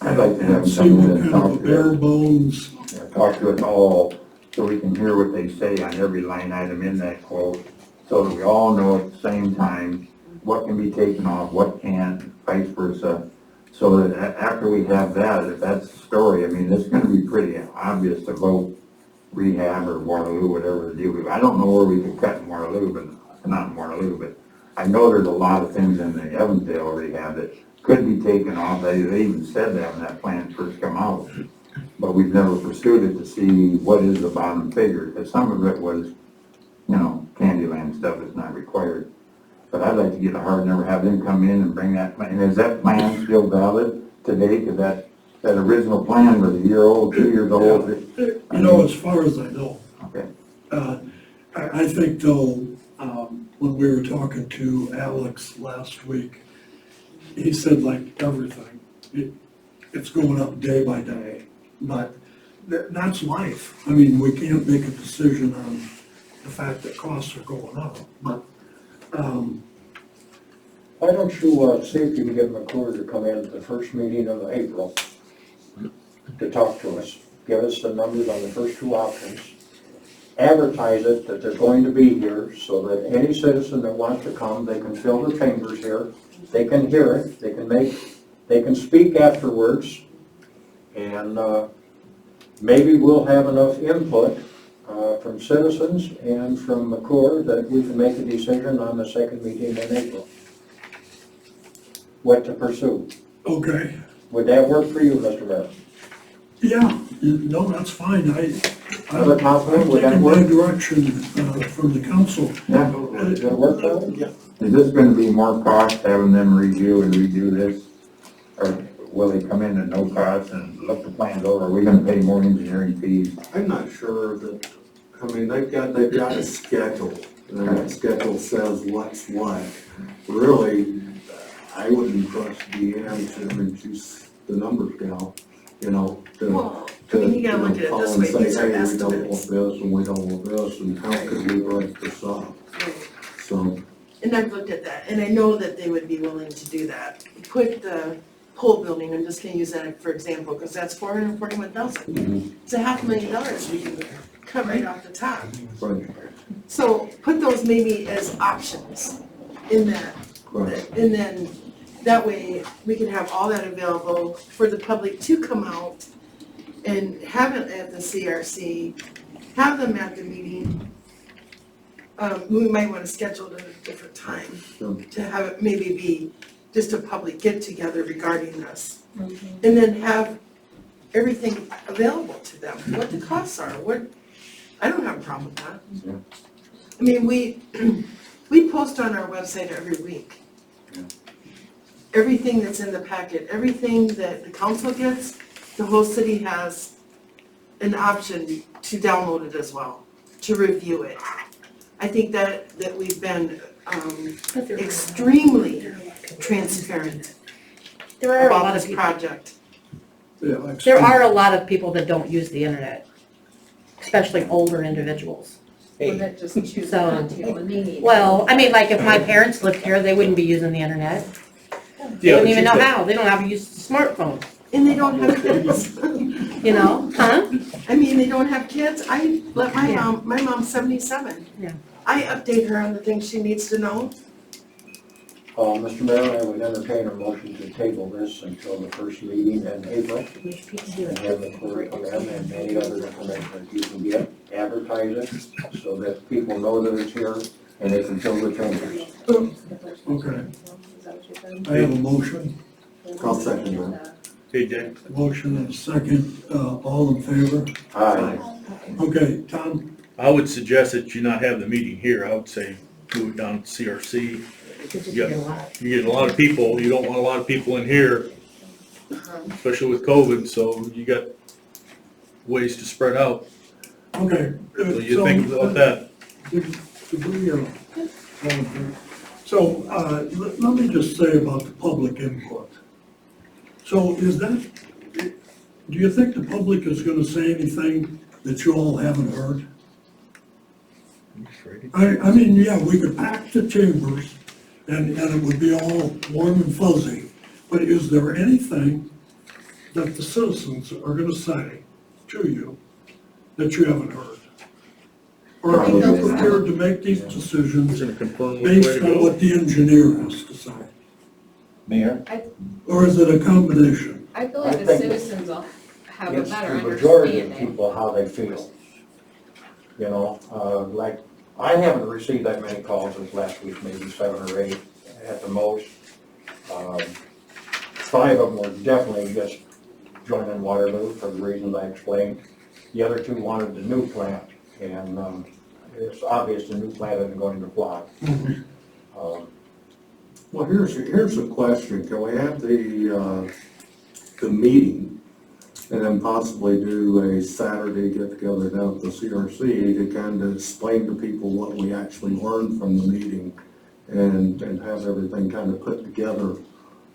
I'd like to have and see someone what to kind talk of a to bare us. bones. Talk to us all, so we can hear what they say on every line item in that quote, so that we all know at the same time what can be taken off, what can't, vice versa. So that after we have that, if that's the story, I mean, it's gonna be pretty obvious to vote rehab or Waterloo, whatever the deal is. I don't know where we can cut in Waterloo, but, not in Waterloo, but I know there's a lot of things in the Evansdale rehab that could be taken off. They even said that when that plan first come out. But we've never pursued it to see what is the bottom figure, because some of it was, you know, Candyland stuff is not required. But I'd like to get a hard number, have them come in and bring that plan. And is that plan still valid today? Because that original plan was a year old, 2 years old. You know, as far as I know. Okay. I think though, when we were talking to Alex last week, he said like everything, it's going up day by day, but that's life. I mean, we can't make a decision on the fact that costs are going up, but, Why don't you, see if you can get McClure to come in at the first meeting of April to talk to us, give us the numbers on the first two options, advertise it that they're going to be here, so that any citizen that wants to come, they can fill the chambers here, they can hear it, they can speak afterwards, And, maybe we'll have enough input, from citizens and from the Corps that we can make a decision on the second meeting in April. What to pursue. Okay, Would that work for you, Mr. Mayor? yeah, no, that's fine, Other councilman, I'm would that taking my work? direction, from the council. Yeah, would that work for you? Is this gonna be more cost having them review and redo this? Or will they come in at no cost and look the plans over? Are we gonna pay more engineering fees? I'm not sure that, I mean, they've got a schedule, and that schedule says what's what. Really, I wouldn't trust Deanne to reduce the numbers down, you know, Well, I mean, you gotta look at it call this and way, say, these are hey, we don't want estimates. this, and we don't want this, and how could we write this up? So, And I've looked at that, and I know that they would be willing to do that. Put the pole building, I'm just gonna use that for example, because that's $441,000. It's $500,000 we can cut right off the top. right, So put those maybe as options in that. right. And then that way we can have all that available for the public to come out and have it at the CRC, have them at the meeting. We might want to schedule it at a different time Sure. to have it maybe be just a public get together regarding this. And then have everything available to them, what the costs are, I don't have a problem with that. Yeah. I mean, we post on our website every week. Yeah. Everything that's in the packet, everything that the council gets, the whole city has an option to download it as well, to review it. I think that we've been extremely transparent There are a about lot this of people, project. Yeah, like there are a lot of people that don't use the internet, especially older individuals. Or that just choose So- not to, and they need. Well, I mean, like if my parents lived here, they wouldn't be using the internet. They wouldn't even know how. They don't have to use the smartphone, And they don't have kids. you know, huh? I mean, they don't have kids. I let Yeah. my mom's 77. Yeah. I update her on the things she needs to know. Mr. Mayor, I would entertain a motion to table this until the first meeting in April. And have the clerk come in and any other information that you can get, advertise it, so that people know that it's here and they can fill the chambers. Okay, I have a motion, I'll second that. TJ. motion and a second, all in favor? Aye. Okay, Tom, I would suggest that you not have the meeting here. I would say move it down to CRC. You get a lot of people, you don't want a lot of people in here, especially with COVID, so you got ways to spread out. okay. So you think about that. So, let me just say about the public input. So is that, do you think the public is gonna say anything that you all haven't heard? I mean, yeah, we could pack the chambers and it would be all warm and fuzzy, but is there anything that the citizens are gonna say to you that you haven't heard? Or are you prepared to make these decisions Gonna confirm which way based to on go. what the engineer has to say? Mayor? Or is it a combination? I feel I like the think citizens will have a It's better the majority of understanding. people how they feel. You know, like, I haven't received that many calls this last week, maybe 7 or 8 at the most. 5 of them were definitely just joining Waterloo for the reasons I explained. The other 2 wanted the new plant, and it's obvious the new plant isn't going to fly. Well, here's a question. Can we have the meeting and then possibly do a Saturday get-together down at the CRC to kind of explain to people what we actually learned from the meeting and have everything kind of put together,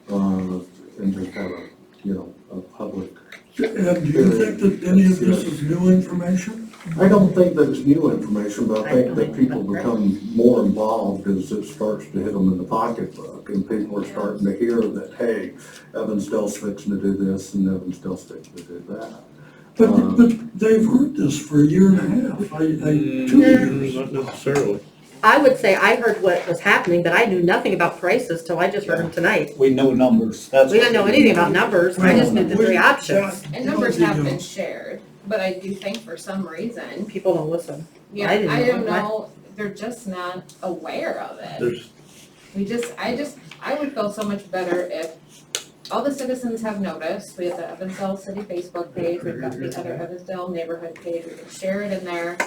and just have a, you know, a public. And do you think that any of this is new information? I don't think that it's new information, but I think that people become more involved as it starts to hit them in the pocketbook, and people are starting to hear that, hey, Evansdale's fixing to do this, and Evansdale's fixing to do that. But they've heard this for a year and a half, 2 years. Not necessarily. I would say I heard what was happening, but I knew nothing about prices till I just heard them tonight. We know numbers, that's. We didn't know anything about numbers, I just knew the three options. And numbers have been shared, but I do think for some reason, People don't listen. yeah, I didn't I know. don't know, they're just not aware of it. I would feel so much better if all the citizens have noticed. We have the Evansdale City Facebook page, we've got the other Evansdale neighborhood page, we can share it in there.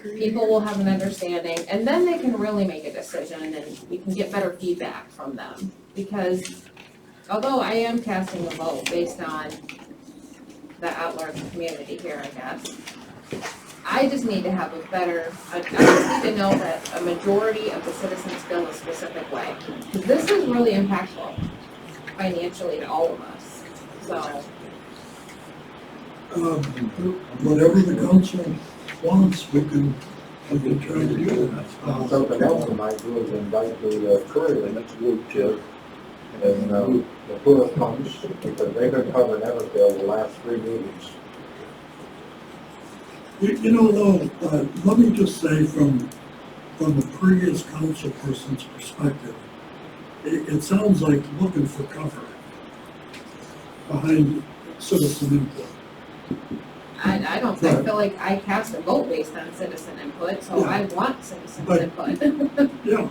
People will have an understanding, and then they can really make a decision, and we can get better feedback from them. Because although I am casting a vote based on the at-large community here, I guess, I just need to have a better, I just need to know that a majority of the citizens feel a specific way. Because this is really impactful financially to all of us, so. Whatever the council wants, we can try to do that. Something else we might do is invite the Courier next week to, and the poor pumps, because they've been covering Evansdale the last 3 meetings. You know, though, let me just say from the previous council person's perspective, it sounds like looking for cover behind citizen input. I don't, I feel like I cast a vote based on citizen input, so I want citizen input. Yeah,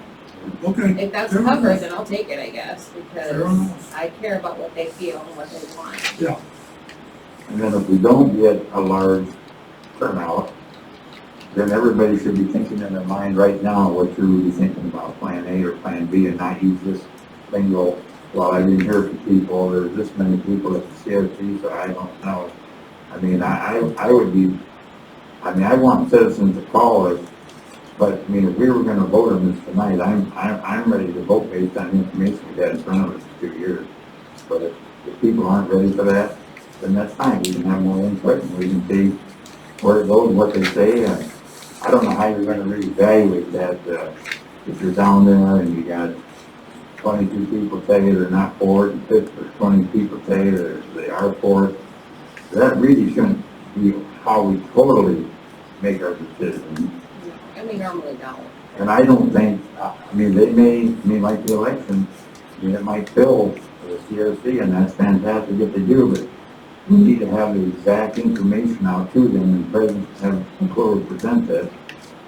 okay. If that's Fair covered, enough. then I'll take it, I guess, Fair because enough. I care about what they feel and what they want. Yeah, And then if we don't get a large turnout, then everybody should be thinking in their mind right now what you would be thinking about Plan A or Plan B, and not use this lingo, well, I didn't hear from people, there's this many people at the CRC, so I don't know. I mean, I would be, I mean, I want citizens to call us, but, I mean, if we were gonna vote on this tonight, I'm ready to vote based on the information we had in front of us for 2 years. But if people aren't ready for that, then that's fine, we can have more input, and we can see where it goes, what they say, and I don't know how you're gonna really evaluate that, if you're down there and you got 22 people say they're not for it, and 20 people say they are for it. That really shouldn't be how we totally make our decision. And we normally don't. And I don't think, I mean, they may, like the election, I mean, it might fill the CRC, and that's fantastic if they do, but we need to have the exact information out to them, and presidents have clearly present that,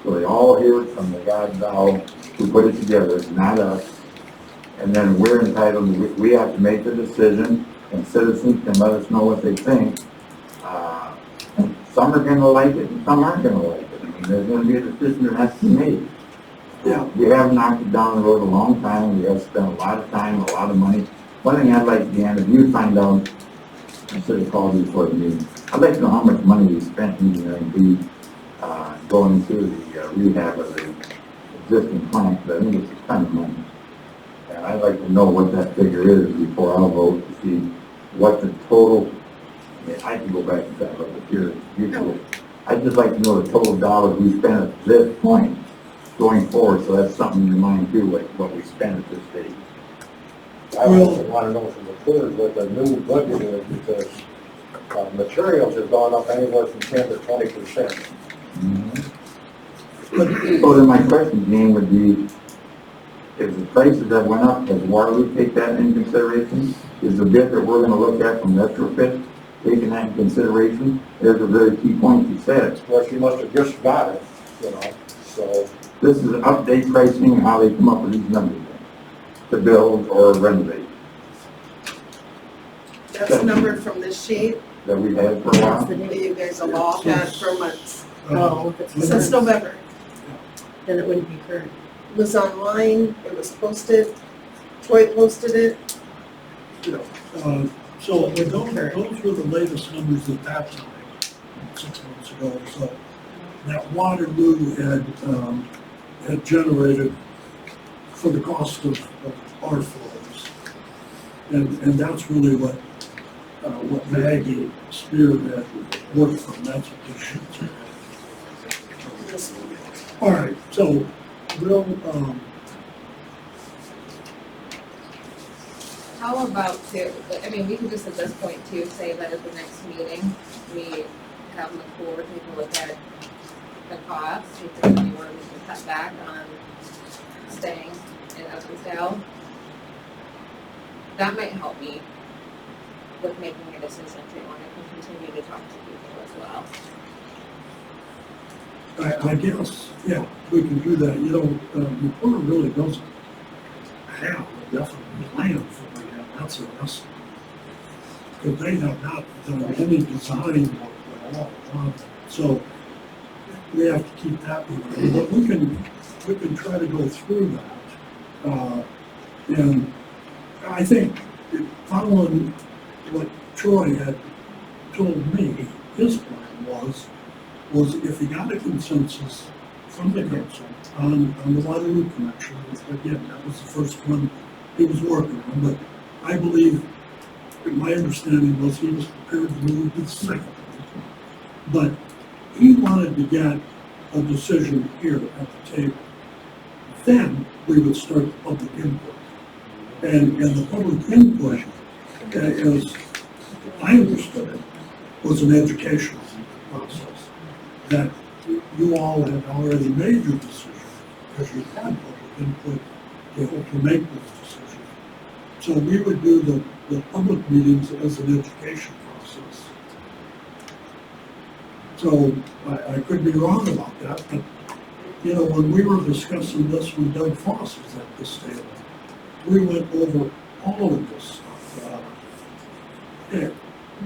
so they all hear it from the guy who put it together, not us. And then we're entitled, we have to make the decision, and citizens can let us know what they think. And some are gonna like it, and some aren't gonna like it. I mean, there's gonna be a decision that has to be made. yeah. We have knocked it down the road a long time, we have spent a lot of time, a lot of money. One thing I'd like, Dan, if you find out, I should have called you before the meeting, I'd like to know how much money we spent in the going through the rehab of the existing plant, but I think it's a ton of money. And I'd like to know what that figure is before I'll vote to see what the total, I mean, I can go back and check, but if you're, I'd just like to know the total dollars we spent at this point going forward, so that's something in your mind too, like what we spent at this stage. I also want to know from the clerk what the new budget is, because materials have gone up anywhere from 10 to 20%. So then my question, Dean, would be, if the prices that went up, does Waterloo take that into consideration? Is the bid that we're gonna look at from retrofit taking that in consideration? There's a very key point you said. Well, she must have just got it, you know, so. This is an update pricing, and how they come up with these numbers to build or renovate That's numbered from this sheet that we've had for a while. that you guys have all had for months, Oh, if it's since November. then it wouldn't be current. It was online, it was posted, Troy posted it. So those were the latest numbers at that time, 6 months ago or so. That Waterloo had generated for the cost of our flows. And that's really what Maggie spearhead worked from, that's what this sheet's at. All right, so we'll, How about I mean, we can just at this point too, say that at the next meeting, we have McClure take a look at the cost, if there's anywhere we can cut back on staying in Evansdale. That might help me with making a decision too, and I can continue to talk to people as well. I guess, yeah, we can do that. You know, Reporter really doesn't have a definite plan for rehab. That's an estimate. Because they have not done any design work at all. So we have to keep that in mind. But we can try to go through that. And I think following what Troy had told me, his plan was if he got a consensus from the council on the Waterloo connection, again, that was the first one he was working on, but I believe, my understanding was he was prepared to move to the second one. But he wanted to get a decision here at the table. Then we would start the public input. And the public input, as I understood it, was an educational process. That you all had already made your decision, because you had public input to help you make those decisions. So we would do the public meetings as an education process. So I could be wrong about that, but, you know, when we were discussing this when Doug Foss was at this table, we went over all of this stuff,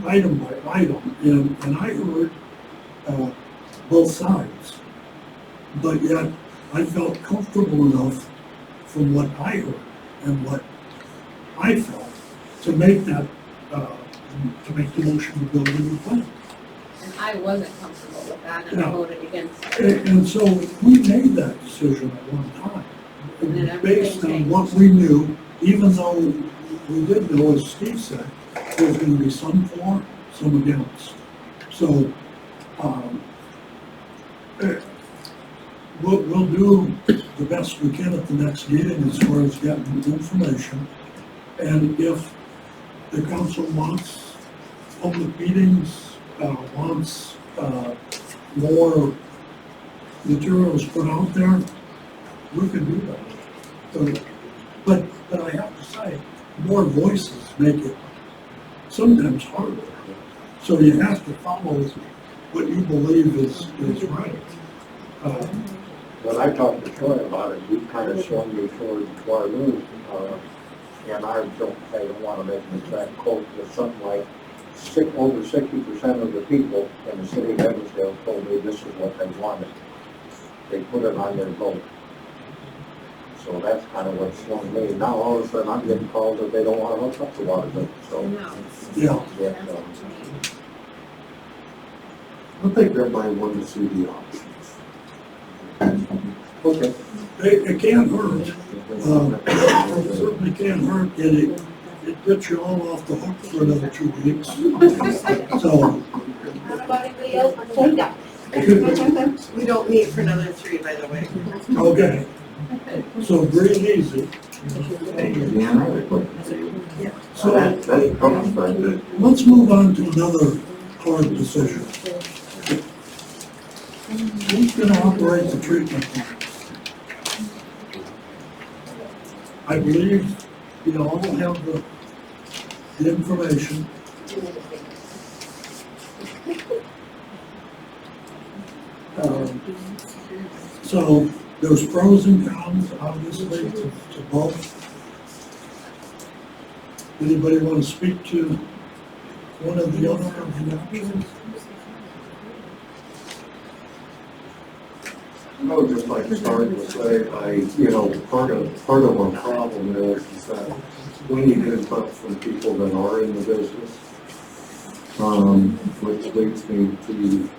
item by item, and I heard both sides. But yet, I felt comfortable enough from what I heard and what I felt to make that, to make the motion to build a new plant. And I wasn't comfortable with that, and I Yeah. voted against it. And so we made that decision at one time, And then everything based on changed. what we knew, even though we did know, as Steve said, there's gonna be some for, some against. So, we'll do the best we can at the next meeting as far as getting information. And if the council wants public meetings, wants, more materials put out there, we can do that. But I have to say, more voices make it sometimes harder. So you have to follow what you believe is right. When I talked to Troy about it, he kind of swung me towards Waterloo, and I don't want to make an exact quote, but something like over 60% of the people in the city of Evansdale told me this is what they wanted. They put it on their vote. So that's kind of what swung me. Now all of a sudden I'm getting calls that they don't want to hook up to Waterloo, so. No. Yeah. Yeah, I think everybody wanted to see the options. okay. It can't hurt. It certainly can't hurt, and it gets you all off the hook for another 2 weeks. So, How about anybody else say that? We don't meet for another 3, by the way. okay. So breathe easy. Dan, I have a question for you. So That's prospective. let's move on to another hard decision. Who's gonna operate the treatment plant? I believe you all have the information. So there's pros and cons, obviously, to both. Anybody want to speak to one of the other options? I would just like to start with say, part of our problem is that we need input from people that are in the business. Which leads me to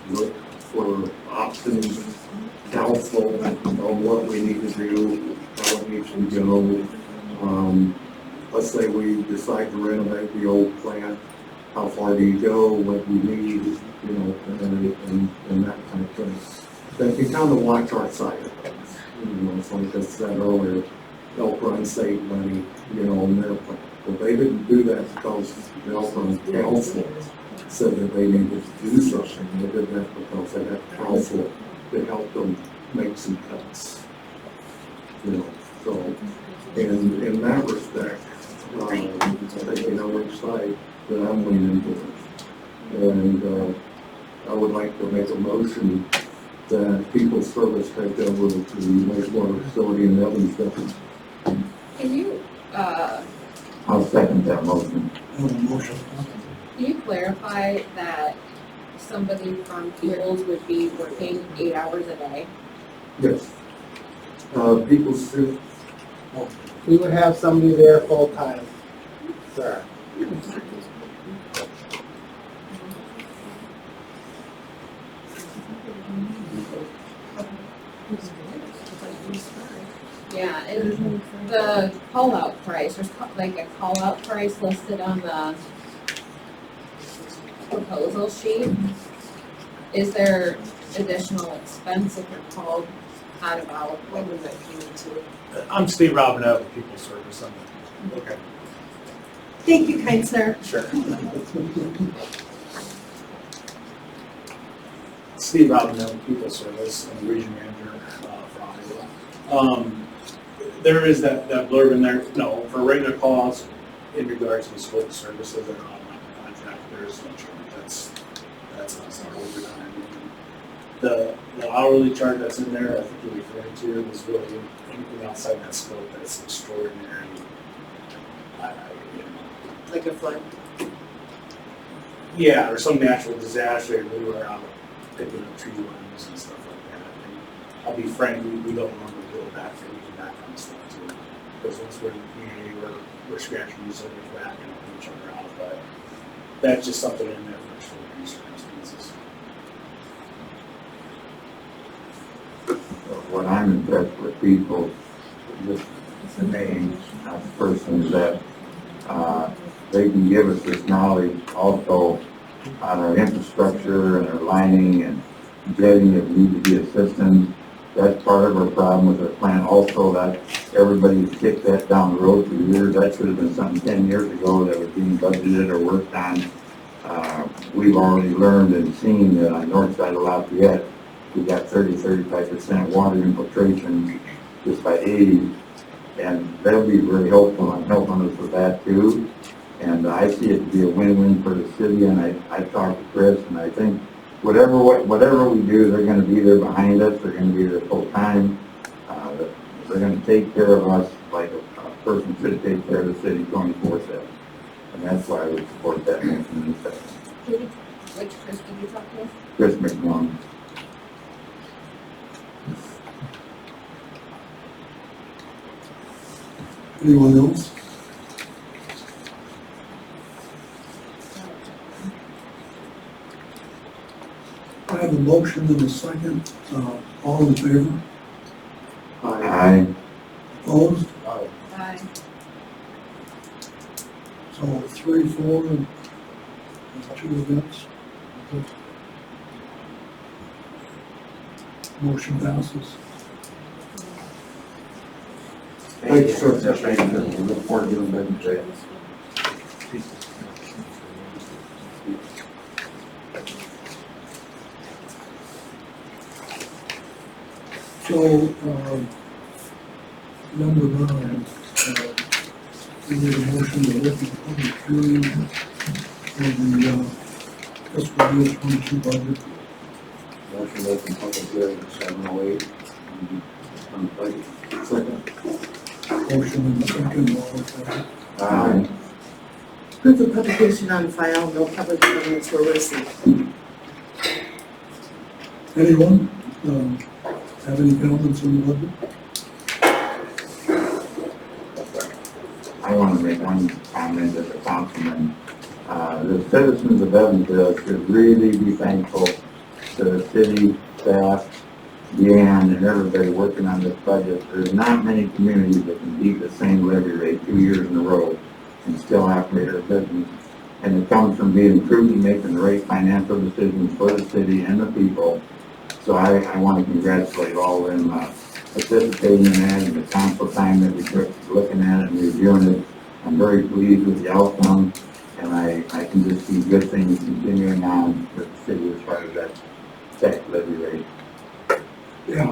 look for options, counsel on what we need to do, how it needs to go. Let's say we decide to renovate the old plant, how far do you go, what do you need, and that kind of thing. That you kind of watch our side of things. It's like I said earlier, Elk Run saved money, on their plan. Well, they didn't do that because the Elk Run Council said that they needed to do something. They did that because they had counsel to help them make some cuts. You know, so, in that respect, taking on which side that I'm leaning toward. And, I would like to make a motion that People's Service take over the wastewater facility in Evansdale. Can you, I'll second that motion. I have a motion. can you clarify that somebody from Peoples would be working 8 hours a day? Yes. People's Service, We would have somebody there full-time, sir. Yeah, and the call-out price, there's like a call-out price listed on the proposal sheet. Is there additional expense if you're called out of hours? What would that be to? I'm Steve Robinette with People's Service. Okay, Thank you, kind sir. sure. Steve Robinette with People's Service. I'm the region manager for Iowa. There is that blurb in there, no, for regular calls in regards to the scope of services that are on my contract, there is no charge. That's us, our overtime. The hourly charge that's in there, I think you're referring to, was really anything outside that scope that's extraordinary. Like a flood. Yeah, or some natural disaster, we were out picking up tree limbs and stuff like that. And I'll be frank, we don't normally go back for that kind of stuff too. Because once we're in the community, we're scratching each other's back and helping each other out, but that's just something in there for extraordinary circumstances. What I'm impressed with people, just the names of the persons that, they can give us this knowledge also on our infrastructure and our lining and jetting if need to be assistance. That's part of our problem with our plant also, that everybody's kicked that down the road for years. That should have been something 10 years ago that was being budgeted or worked on. We've already learned and seen that on north side of Lafayette, we got 35% water infiltration just by age. And they'll be very helpful on helping us with that too. And I see it to be a win-win for the city, and I talked to Chris, and I think whatever we do, they're gonna be there behind us, they're gonna be there full-time. They're gonna take care of us like a person should take care of the city 24/7. And that's why I would support that motion in a second. Which Chris did you talk to? Chris McMillan. Anyone else? I have a motion and a second. All in favor? Aye. Opposed? Aye. So 3-4 and 2 against. Motion passes. Thank you, sir. Thank you. We look forward to doing business today. So, number 9, we need a motion to open the public hearing for the fiscal year 22 budget. Motion to open public hearing at 7:08. second. Motion and second, all in favor? Aye. Proof of publication on file, no public comments were received. Anyone, have any comments on the budget? I want to make one comment as a councilman. The citizens of Evansdale should really be thankful to the city staff, Deanne, and everybody working on this budget. There's not many communities that can beat the same levy rate 2 years in a row and still operate their business. And it comes from being prudent, making the right financial decisions for the city and the people. So I want to congratulate all of them participating in that and the council time that we took looking at it and reviewing it. I'm very pleased with the outcome. And I can just see good things continuing on with the city as far as that tax levy rate. Yeah,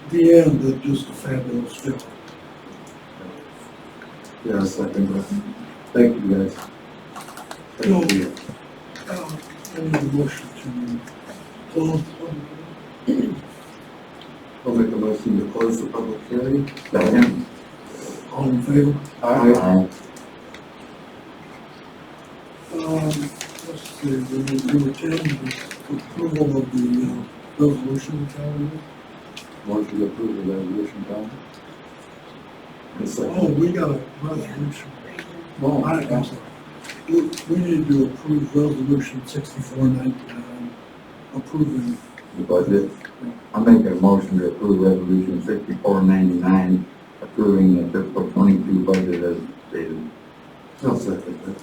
Deanne did just a fabulous job. Yeah, second, but thank you guys. Thank you. I need a motion to close the public hearing. I'll make a motion to close the public hearing. Second? All in favor? Aye. Let's see, number 10, the approval of the resolution calendar. Motion to approve the resolution, Tom? And second. Oh, we got a resolution. No, I'm sorry. We need to approve resolution 6499, approving. The budget. I'll make a motion to approve resolution 6499, approving the fiscal 22 budget as stated. I'll second that.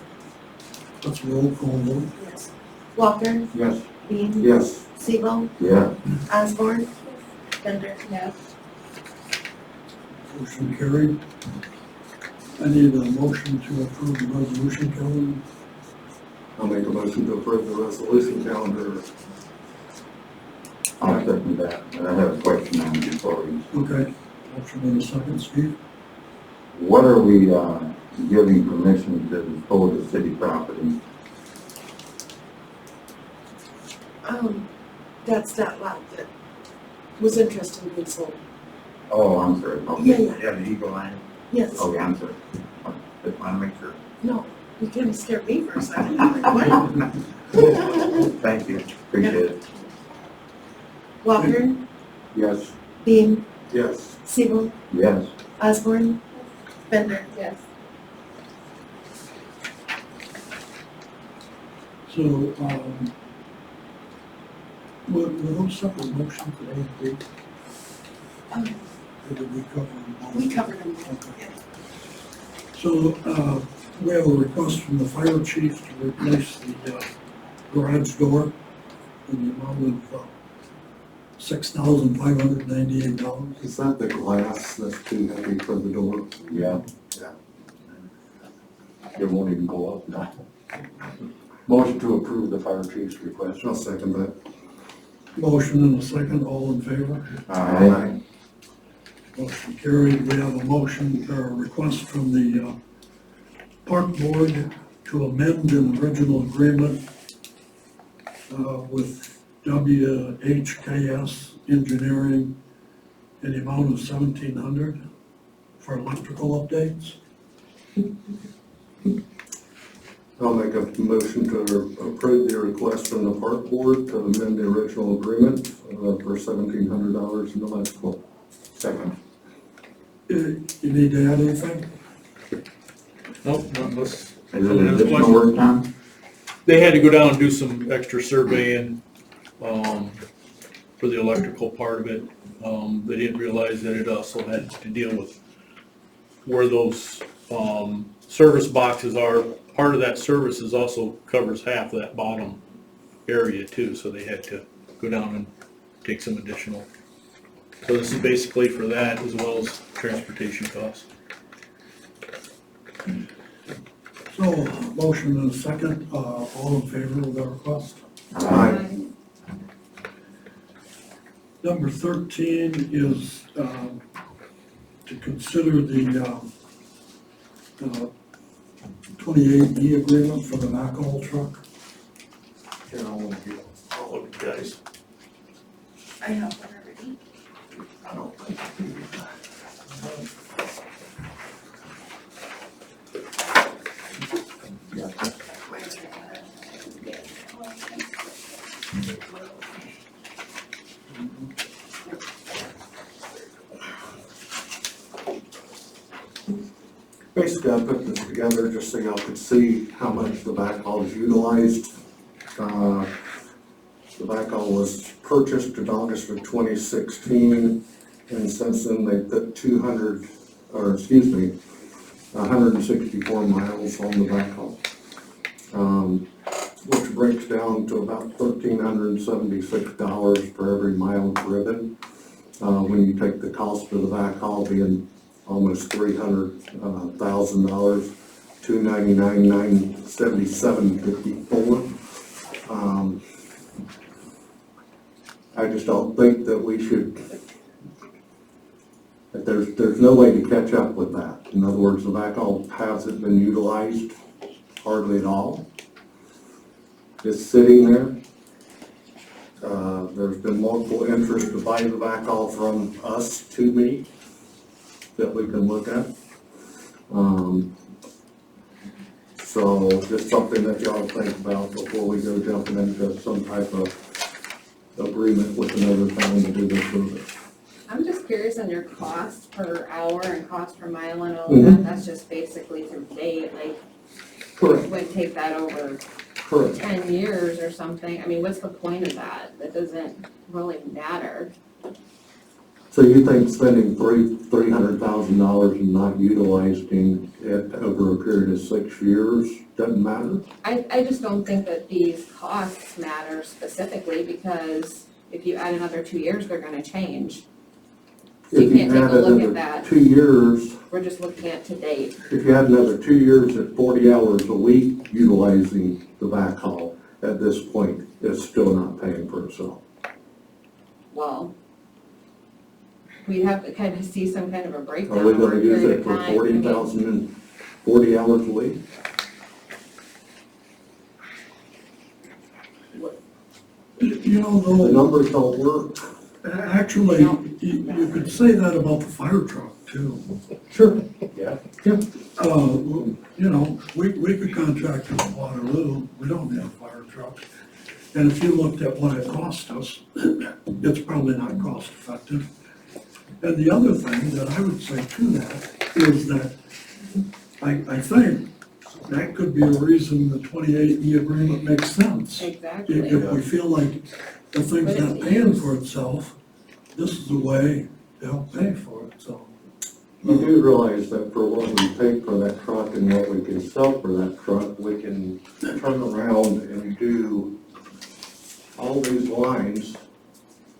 Let's roll call vote. Yes. Walker, Yes. Bean, Yes. Siebel, Yeah. Osborne, Bender. Yes. Motion carried. I need a motion to approve the resolution calendar. I'll make a motion to approve the resolution calendar. I'll second that. I have a question on it before we. Okay. Motion in a second, Steve. What are we, giving permission to dispose of city property? That's that lot that was interested in being sold. Oh, I'm sorry. Okay. Yeah. Yeah, the Eagle Line. Yes. Okay, I'm sorry. Just want to make sure. No, you kind of scared me for a second. I'm like, what? Thank you. Appreciate it. Walker, Yes. Bean, Yes. Siebel, Yes. Osborne, Bender. Yes. So, were those separate motions for A and B? Or did we cover them all? We covered them. Okay. So, we have a request from the fire chief to replace the garage door in the amount of $6,598. Is that the glass that's too heavy for the door? Yeah. Yeah. It won't even go up now. Motion to approve the fire chief's request. I'll second that. Motion and a second, all in favor? Aye. Motion carried. We have a motion, or a request from the park board to amend an original agreement with WHKS Engineering in the amount of $1,700 for electrical updates. I'll make a motion to approve the request from the park board to amend the original agreement for $1,700 in electrical. Second. You need to add anything? Nope, not unless. Is it additional work, Tom? They had to go down and do some extra surveying, for the electrical part of it. They didn't realize that it also had to deal with where those, service boxes are. Part of that service is also covers half of that bottom area too, so they had to go down and take some additional. So this is basically for that as well as transportation costs. So, motion and a second, all in favor of the request? Aye. Number 13 is to consider the 28E agreement for the backhaul truck. Here, I'll look at you guys. I have one already. I don't think. Mine's right there. Basically, I put this together just so y'all could see how much the backhaul is utilized. The backhaul was purchased in August of 2016, and since then they put 164 miles on the backhaul, which breaks down to about $1,376 for every mile driven. When you take the cost of the backhaul being almost $300,000, $299,900 7754. I just don't think that we should, that there's no way to catch up with that. In other words, the backhaul hasn't been utilized hardly at all. It's sitting there. There's been multiple interest to buy the backhaul from us to me that we can look at. So just something that y'all think about before we go jumping into some type of agreement with another town to do this service. I'm just curious on your cost per hour and cost per mile and all Mhm. that, that's just basically through date, like, Correct. would take that over Correct. 10 years or something, I mean, what's the point of that? That doesn't really matter. So you think spending $300,000 and not utilizing it over a period of 6 years doesn't matter? I just don't think that these costs matter specifically, because if you add another 2 years, they're gonna change. So you If you can't take had a look at another that, 2 years, we're just looking at to date. if you had another 2 years at 40 hours a week utilizing the backhaul, at this point, it's still not paying for itself. Well, we'd have to kind of see some kind of a breakdown Are we over gonna a use period it of for time. 40,000 and 40 hours a week? You know, The though, numbers don't work. actually, you could say that about the fire truck too. Sure. Yeah. You know, we could contract in Waterloo, we don't have fire trucks. And if you looked at what it cost us, it's probably not cost effective. And the other thing that I would say to that is that I think that could be a reason the 28E agreement makes sense. Exactly. If we feel like the thing's not paying for itself, this is a way to help pay for it, so. You do realize that for what we pay for that truck and what we can sell for that truck, we can turn around and do all these lines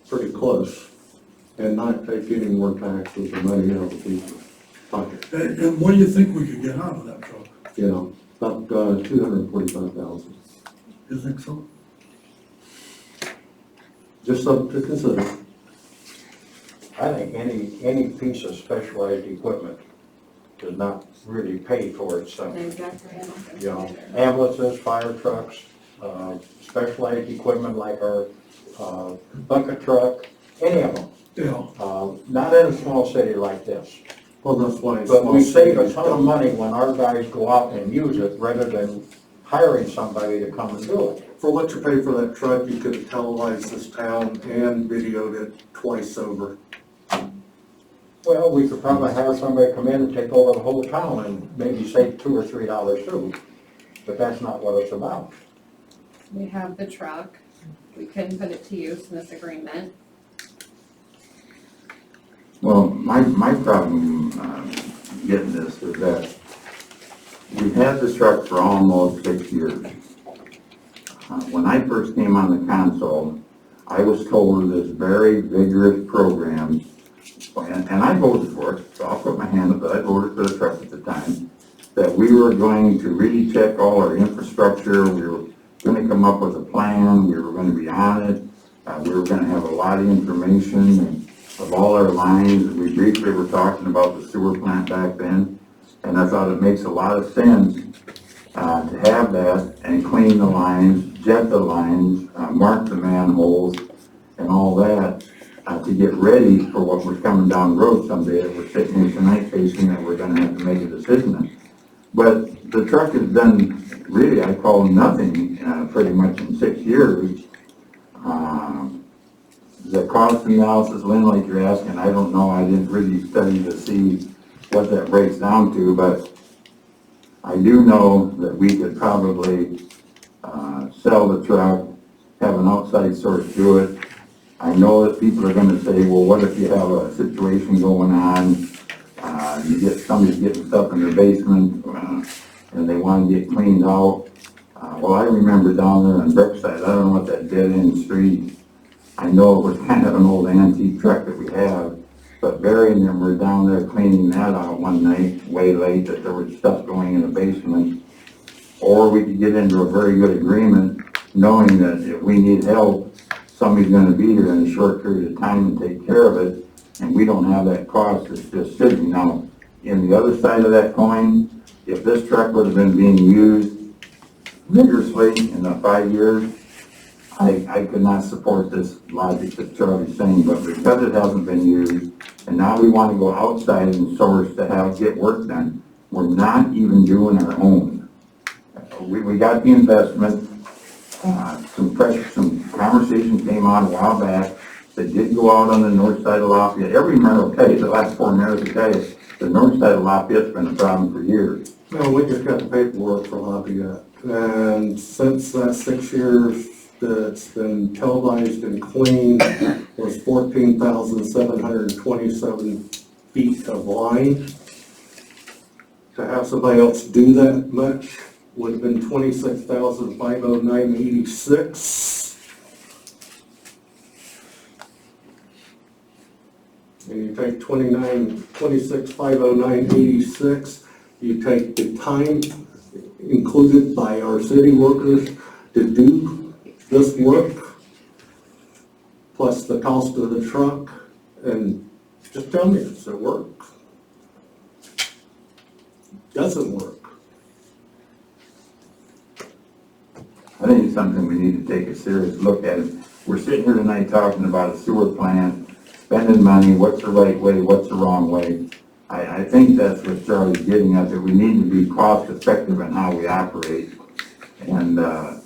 pretty close and not take any more taxes or money out of people's pocket. And what do you think we could get out of that truck? You know, about 245,000. You think so? Just something to consider. I think any piece of specialized equipment does not really pay for itself. Exactly. You know, ambulances, fire trucks, specialized equipment like our bucket truck, any of them. Yeah. Not in a small city like this. Well, that's why. But we small save a cities ton of don't- money when our guys go out and use it rather than hiring somebody to come and do it. For what you pay for that truck, you could have televised this town and videoed it twice over. Well, we could probably have somebody come in and take over the whole town and maybe save $2 or $3 too. But that's not what it's about. We have the truck, we couldn't put it to use in this agreement. Well, my problem, getting this is that we've had this truck for almost 6 years. When I first came on the console, I was told of this very vigorous program, and I voted for it, so I'll put my hand up that I voted for the truck at the time, that we were going to really check all our infrastructure, we were gonna come up with a plan, we were gonna be on it, we were gonna have a lot of information of all our lines. We briefly were talking about the sewer plant back then, and I thought it makes a lot of sense to have that and clean the lines, jet the lines, mark the manholes and all that, to get ready for what was coming down the road someday that we're sitting here tonight facing that we're gonna have to make a decision on. But the truck has done, really, I call nothing, pretty much in 6 years. The cost analysis, Lynn, like you're asking, I don't know, I didn't really study to see what that breaks down to, but I do know that we could probably sell the truck, have an outside source do it. I know that people are gonna say, well, what if you have a situation going on, you get, somebody's getting stuff in their basement, and they wanna get cleaned out. Well, I remember down there on Brookside, I don't know what that dead end street, I know it was kind of an old antique truck that we have, but Barry and them were down there cleaning that out one night, way late, that there was stuff going in the basement. or we could get into a very good agreement, knowing that if we need help, somebody's gonna be here in a short period of time and take care of it, and we don't have that cost, it's just sitting. Now, in the other side of that coin, if this truck would have been being used vigorously in the 5 years, I could not support this logic that Charlie's saying, but because it hasn't been used, and now we want to go outside and source to get work done, we're not even doing our own. We got the investment, some conversation came out a while back that did go out on the north side of Lafayette. Every mayor will tell you, the last 4 mayors will tell you, the north side of Lafayette's been a problem for years. No, we just got the paperwork for Lafayette, and since that 6 years that's been televised and cleaned was 14,727 feet of line. To have somebody else do that much would have been 26,509.86. And you take 26,509.86, you take the time included by our city workers to do this work, plus the cost of the truck, and just tell me, does it work? Doesn't work. I think it's something we need to take a serious look at. We're sitting here tonight talking about a sewer plant, spending money, what's the right way, what's the wrong way. I think that's what Charlie's getting at, that we need to be cost effective in how we operate. And,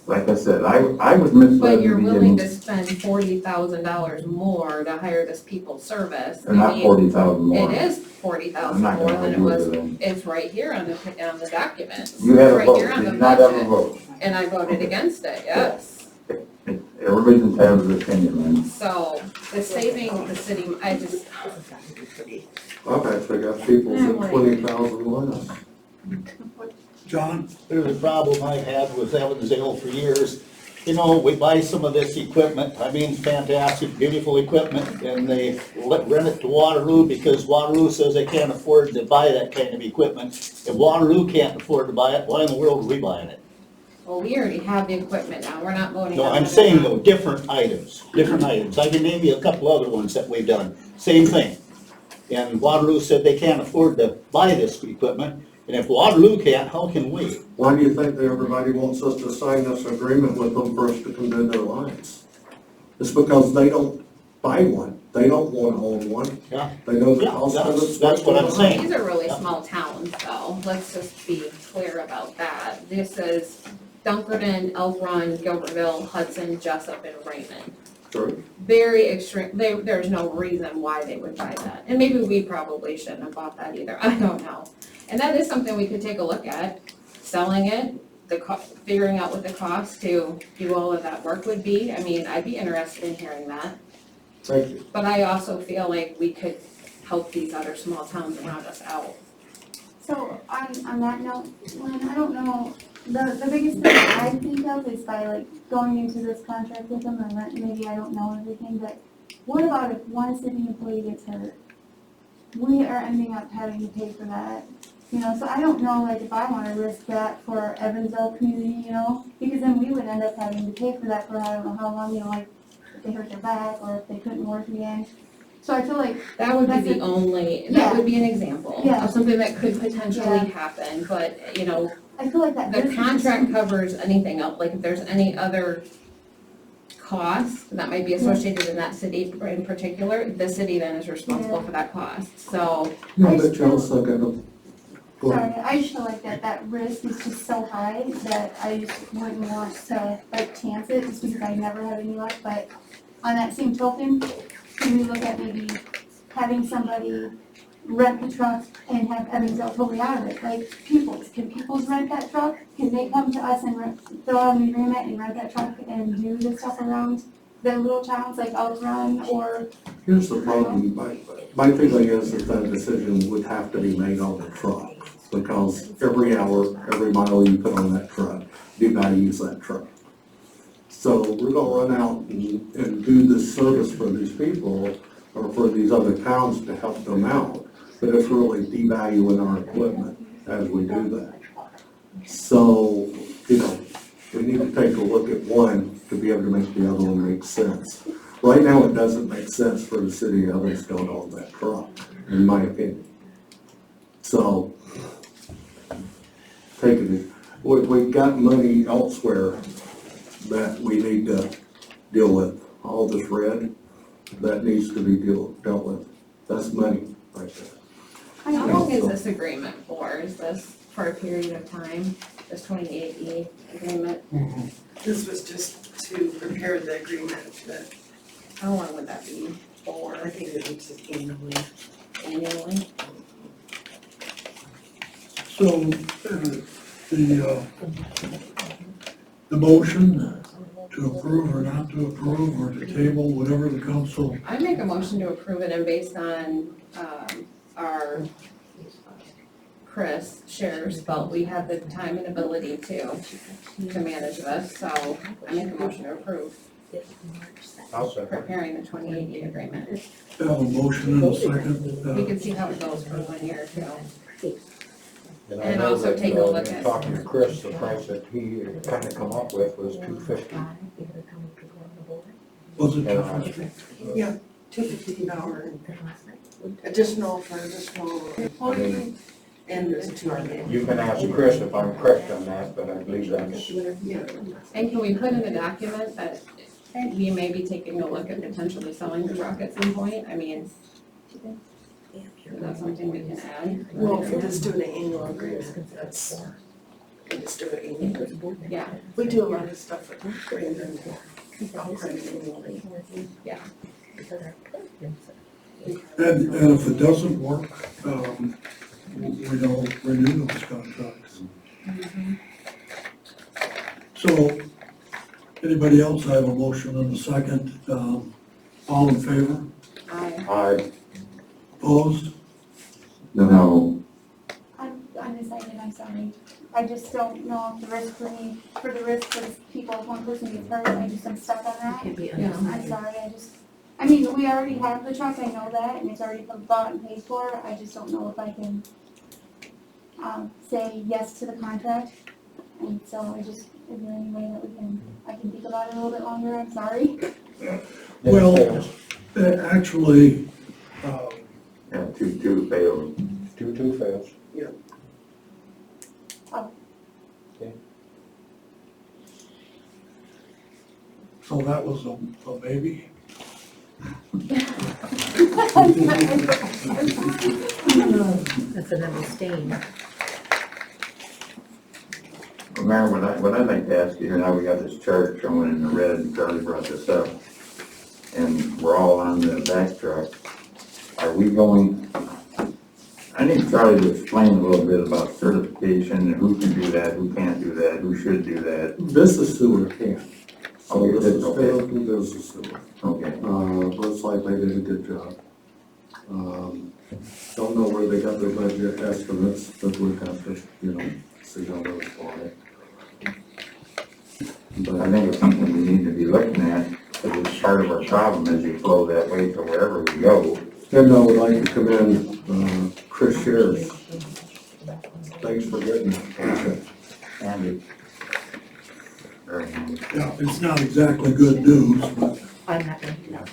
like I said, I was misled. But you're in the willing beginning. to spend $40,000 more to hire this people service. Or not 40,000 more. It is 40,000 I'm not more gonna than it argue was, with them. it's right here on the documents. You had a Right vote, here on did the you not have a budget, vote? and I voted against it, yes. Everybody's entitled to their opinion, man. So, the saving the city, I just, I've actually got people I'm that like- 20,000 less. John? There's a problem I've had with Evansdale for years. You know, we buy some of this equipment, I mean, fantastic, beautiful equipment, and they rent it to Waterloo because Waterloo says they can't afford to buy that kind of equipment. If Waterloo can't afford to buy it, why in the world are we buying it? well, we already have the equipment now, we're not voting No, on I'm whether or saying not- though, different items. I can name you a couple other ones that we've done, same thing. And Waterloo said they can't afford to buy this equipment, and if Waterloo can't, how can we? Why do you think that everybody wants us to sign this agreement with them for us to condemn their lines? It's because they don't buy one. They don't want to own one. Yeah. They know the Yeah, cost of it. that's what I'm saying. These are really Yeah. small towns though, let's just be clear about that. This is Dunkerton, Elk Run, Gilbertville, Hudson, Jessup, and Raymond. True. Very extreme, there's no reason why they would buy that. And maybe we probably shouldn't have bought that either, I don't know. And that is something we could take a look at, selling it, figuring out what the cost to do all of that work would be. I mean, I'd be interested in hearing that. Thank you. But I also feel like we could help these other small towns around us out. So on that note, Lynn, I don't know, the biggest thing I think of is by like going into this contract with them, or maybe I don't know everything, but what about if one city employee gets hurt? We are ending up having to pay for that, you know, so I don't know, like, if I wanna risk that for Evansdale community, you know, because then we would end up having to pay for that for I don't know how long, you know, like, if they hurt their back, or if they couldn't work again. So I feel like, That would be That's the a- only, Yeah. that would be an example Yeah. of something that could potentially Yeah. happen, but, you know, I feel like that. the risk is contract covers anything else, like if there's any other costs that might be associated in that city in particular, the city then is responsible for that cost, so. Yeah, but you also got to. Sorry, I just feel like that risk is just so high that I just wouldn't want to like chance it just because I never have any luck, but on that same token, can we look at maybe having somebody rent the truck and have Evansdale totally out of it, like can Peoples rent that truck? Can they come to us and fill out an agreement and rent that truck and do the stuff around their little towns like Elk Run or? Here's the problem. My feeling is that decision would have to be made on the truck, because every hour, every mile you put on that truck, you gotta use that truck. So we're gonna run out and do this service for these people, or for these other towns to help them out, but it's really devaluing our equipment as we do that. So, you know, we need to take a look at one to be able to make the other one make sense. Right now, it doesn't make sense for the city of Evansdale to own that truck, in my opinion. So, we've got money elsewhere that we need to deal with. All this red, that needs to be dealt with. That's money right there. How long is this agreement for? Is this for a period of time, this 28E agreement? This was just to prepare the agreement, but How long would that be for I think it was just annually. annually? So, the motion to approve or not to approve, or to table, whatever the council, I make a motion to approve it, and based on, our Chris shares felt we have the time and ability to manage this, so I make a motion to approve I'll second. preparing the 28E agreement. have a motion and a second. We can see how it goes for 1 year or two. And I And know also that, take a look in at- talking to Chris, the price that he kind of come up with was $250. Was it Yeah. 250? $250 an hour, additional for additional employee, and there's a $200. You can ask Chris if I'm correct on that, but I believe that's, And can we put in the document that we may be taking a look at potentially selling the truck at some point? I mean, is that something we can add? Well, if we're just doing an annual agreement, that's, we just do it annually. Yeah, We do a lot of stuff with Brandon, all credit annually. yeah. And if it doesn't work, we don't renew those contracts. So, anybody else have a motion and a second? All in favor? I, Opposed? No, I'm undecided, I'm sorry. I just don't know if the risk for me, for the risk for people, if one person gets hurt, I just am stuck on that. I'm sorry, I mean, we already have the truck, I know that, and it's already been bought and paid for. I just don't know if I can, say yes to the contract. And so is there any way that I can think about it a little bit longer? I'm sorry. Well, actually, yeah, two failed. 2-2 fails. so that was a maybe. That's an abstain. Mayor, what I'd like to ask you here, now we got this chart showing in the red, and Charlie brought this up, and we're all on the back truck. Are we going, I need Charlie to explain a little bit about certification, and who can do that, who can't do that, who should do that. This is sewer can. So Okay, this is okay. failed, and this is sewer. Okay, Looks like they did a good job. Don't know where they got their budget estimates, but we'll have to, see how those fly. I think it's something we need to be looking at, because it's part of our problem as you flow that way to wherever we go. And I would like to commend, Chris Shears. Thanks for getting that. Andy. Very nice. Yeah, it's not exactly good news, but, I'm not gonna.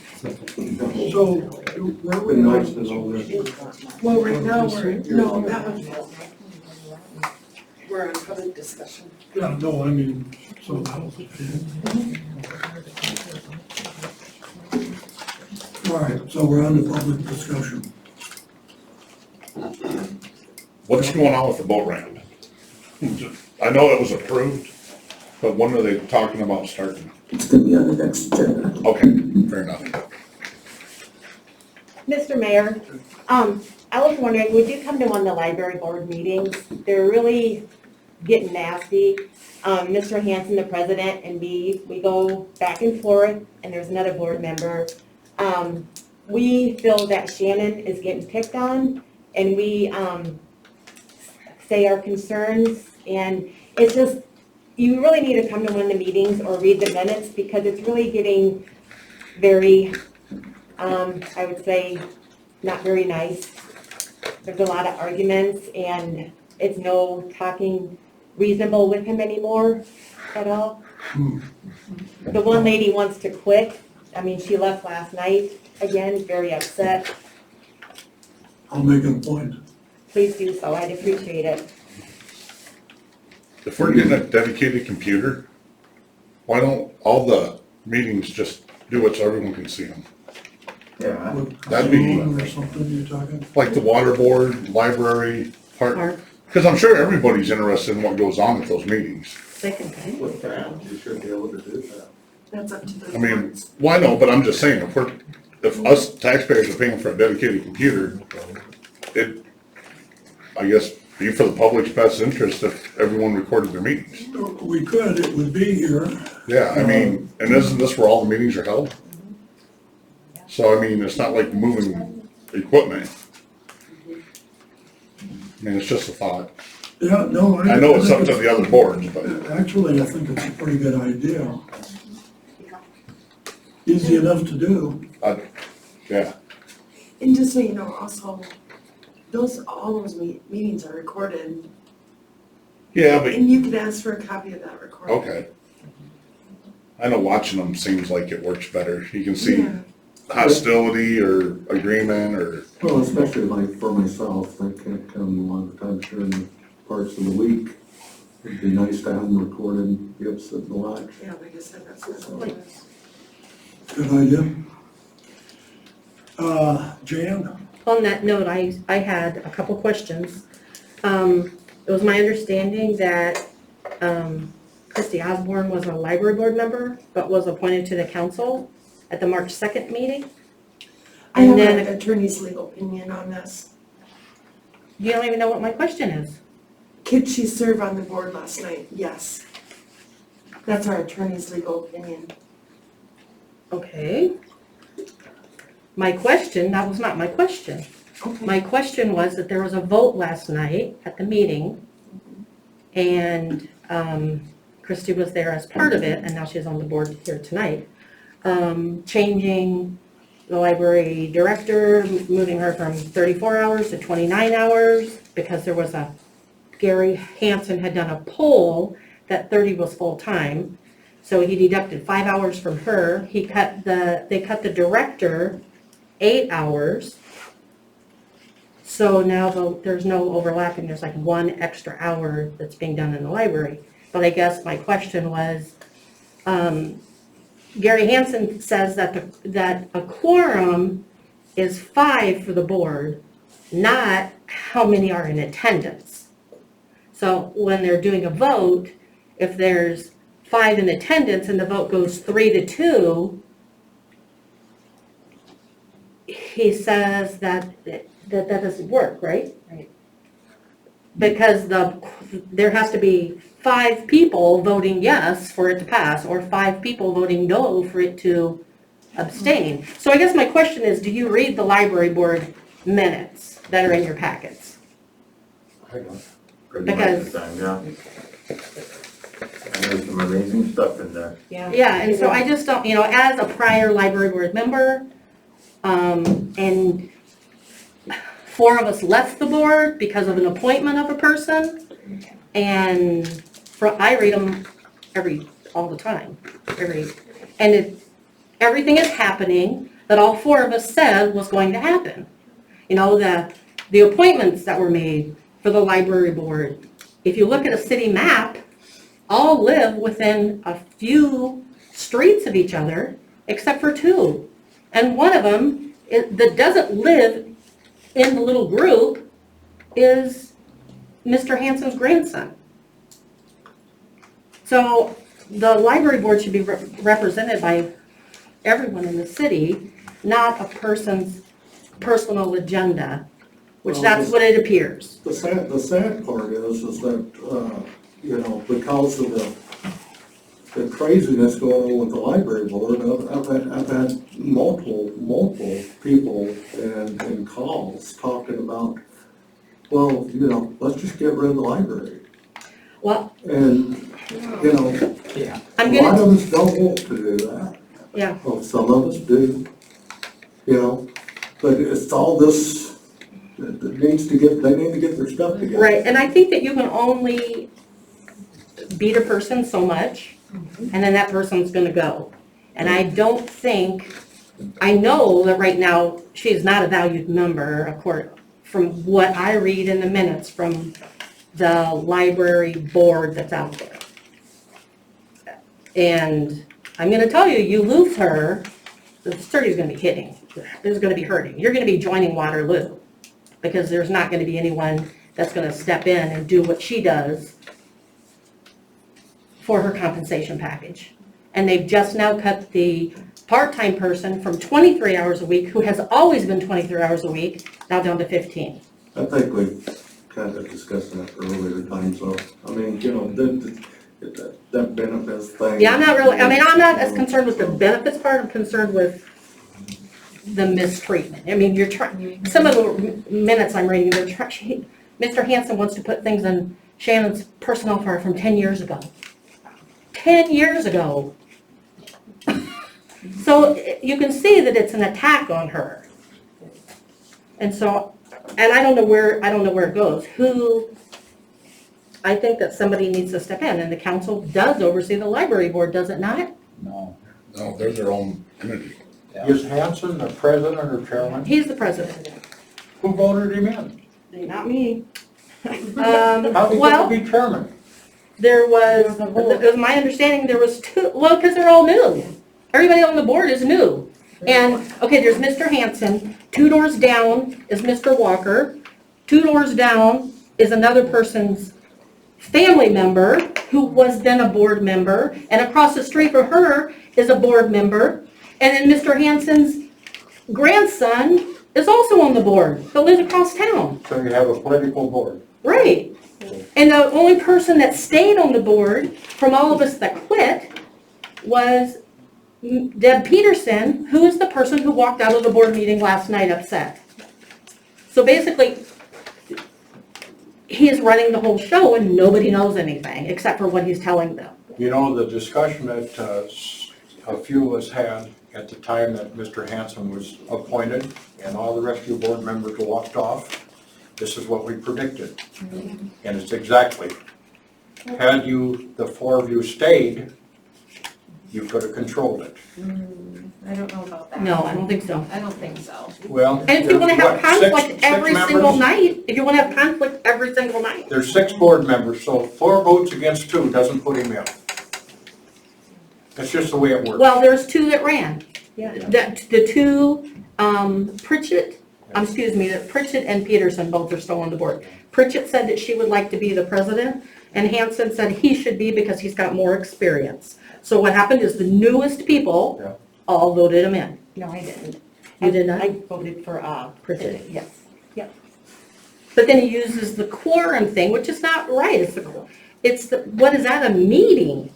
so, where we Been at? nice to know that. Well, right now, we're on public discussion. Yeah, no, I mean, so that was it. All right, so we're on to public discussion. What's going on with the boat ramp? I know it was approved, but when are they talking about starting? It's gonna be on the next agenda. Okay, fair enough. Mr. Mayor, I was wondering, would you come to one of the library board meetings? They're really getting nasty. Mr. Hanson, the president, and me, we go back and forth, and there's another board member. We feel that Shannon is getting picked on, and we, say our concerns, and it's just, you really need to come to one of the meetings or read the minutes, because it's really getting very, I would say, not very nice. There's a lot of arguments, and it's no talking reasonable with him anymore at all. The one lady wants to quit. I mean, she left last night, again, very upset. I'll make it a point. Please do so, I'd appreciate it. If we're getting a dedicated computer, why don't all the meetings just do it so everyone can see them? Yeah, That'd be- Zoom or something you're talking? Like the water board, library, park, because I'm sure everybody's interested in what goes on at those meetings. They can pay. With that, you should be able to do that. That's up to the I mean, boards. well, I know, but I'm just saying, if us taxpayers are paying for a dedicated computer, it, I guess, be for the public's best interest if everyone recorded their meetings. We could, it would be here. Yeah, I mean, and isn't this where all the meetings are held? So, I mean, it's not like moving equipment. I mean, it's just a thought. Yeah, no. I know it's think up to the other boards, but, Actually, I think it's a pretty good idea. Easy enough to do. yeah. And just so you know, also, all those meetings are recorded, Yeah, but, and you can ask for a copy of that recording. okay. I know watching them seems like it works better. You can see Yeah. hostility or agreement or, Well, especially like for myself, I can't come a lot of times during parts of the week. It'd be nice to have them recorded, be able to sit and watch. Yeah, like I said, that's what it is. Good idea. Jan? On that note, I had a couple questions. It was my understanding that Christy Osborne was a library board member, but was appointed to the council at the March 2nd meeting. I have And an then, attorney's legal opinion on this. you don't even know what my question is. Could she serve on the board last night? Yes. That's our attorney's legal opinion. Okay. My question, that was not my question. Okay. My question was that there was a vote last night at the meeting, and Christy was there as part of it, and now she's on the board here tonight, changing the library director, moving her from 34 hours to 29 hours, because there was Gary Hansen had done a poll that 30 was full-time, so he deducted 5 hours from her. They cut the director 8 hours. So now there's no overlapping, there's like 1 extra hour that's being done in the library. But I guess my question was, Gary Hansen says that a quorum is 5 for the board, not how many are in attendance. So when they're doing a vote, if there's 5 in attendance and the vote goes 3-2, he says that doesn't work, right? Right. Because there has to be 5 people voting yes for it to pass, or 5 people voting no for it to abstain. So I guess my question is, do you read the library board minutes that are in your packets? I don't. Pretty much Because- the time, yeah. And there's some amazing stuff in there. Yeah, and so I just don't, as a prior library board member, and 4 of us left the board because of an appointment of a person, and I read them all the time, and everything is happening that all 4 of us said was going to happen. The appointments that were made for the library board, if you look at a city map, all live within a few streets of each other, except for 2. And one of them that doesn't live in the little group is Mr. Hansen's grandson. So the library board should be represented by everyone in the city, not a person's personal agenda, which Well, that's what it appears. The sad part is that, because of the craziness going on with the library board, I've had multiple people and calls talking about, well, let's just get rid of the library. Well, And, I'm a lot gonna, of us don't want to do that. yeah, Well, some of us do, but it's all this, they need to get their stuff together. right, and I think that you can only beat a person so much, and then that person's gonna go. And I don't think, I know that right now, she is not a valued member, of course, from what I read in the minutes from the library board that's out there. And I'm gonna tell you, you lose her, the city's gonna be hitting, it's gonna be hurting. You're gonna be joining Waterloo, because there's not gonna be anyone that's gonna step in and do what she does for her compensation package. And they've just now cut the part-time person from 23 hours a week, who has always been 23 hours a week, now down to 15. I think we kind of discussed that earlier time, so, I mean, you know, that benefits thing. Yeah, I'm not really, I mean, I'm not as concerned with the benefits part, I'm concerned with the mistreatment. I mean, you're trying, some of the minutes I'm reading, they're trying, Mr. Hanson wants to put things in Shannon's personnel file from 10 years ago. 10 years ago. So you can see that it's an attack on her. And so, and I don't know where it goes. I think that somebody needs to step in, and the council does oversee the library board, does it not? No. No, they're their own entity. Is Hanson the president or chairman? He's the president. Who voted him in? Not me. How did he Well, get to be chairman? there was, it was my understanding there was two, well, because they're all new. Everybody on the board is new. And, okay, there's Mr. Hanson, 2 doors down is Mr. Walker, 2 doors down is another person's family member who was then a board member, and across the street from her is a board member, and then Mr. Hanson's grandson is also on the board, but lives across town. So you have a political board. Right. And the only person that stayed on the board from all of us that quit was Deb Peterson, who is the person who walked out of the board meeting last night upset. So basically, he is running the whole show and nobody knows anything except for what he's telling them. You know, the discussion that a few of us had at the time that Mr. Hanson was appointed and all the rest of you board members walked off, this is what we predicted. And it's exactly. Had you, the 4 of you stayed, you could have controlled it. I don't know about that. No, I don't think so. I don't think so. Well. And if you want to have there's what, conflict every six single members? night, if you want to have conflict every single night. There's 6 board members, so 4 votes against 2 doesn't put him in. That's just the way it works. Well, there's 2 that ran. Yeah. The 2, Pritchett and Peterson both are still on the board. Pritchett said that she would like to be the president, and Hanson said he should be because he's got more experience. So what happened is the newest people all voted him in. No, I didn't. You did not? I voted for, Pritchett. yes. Yep. But then he uses the quorum thing, which is not right. What is at a meeting?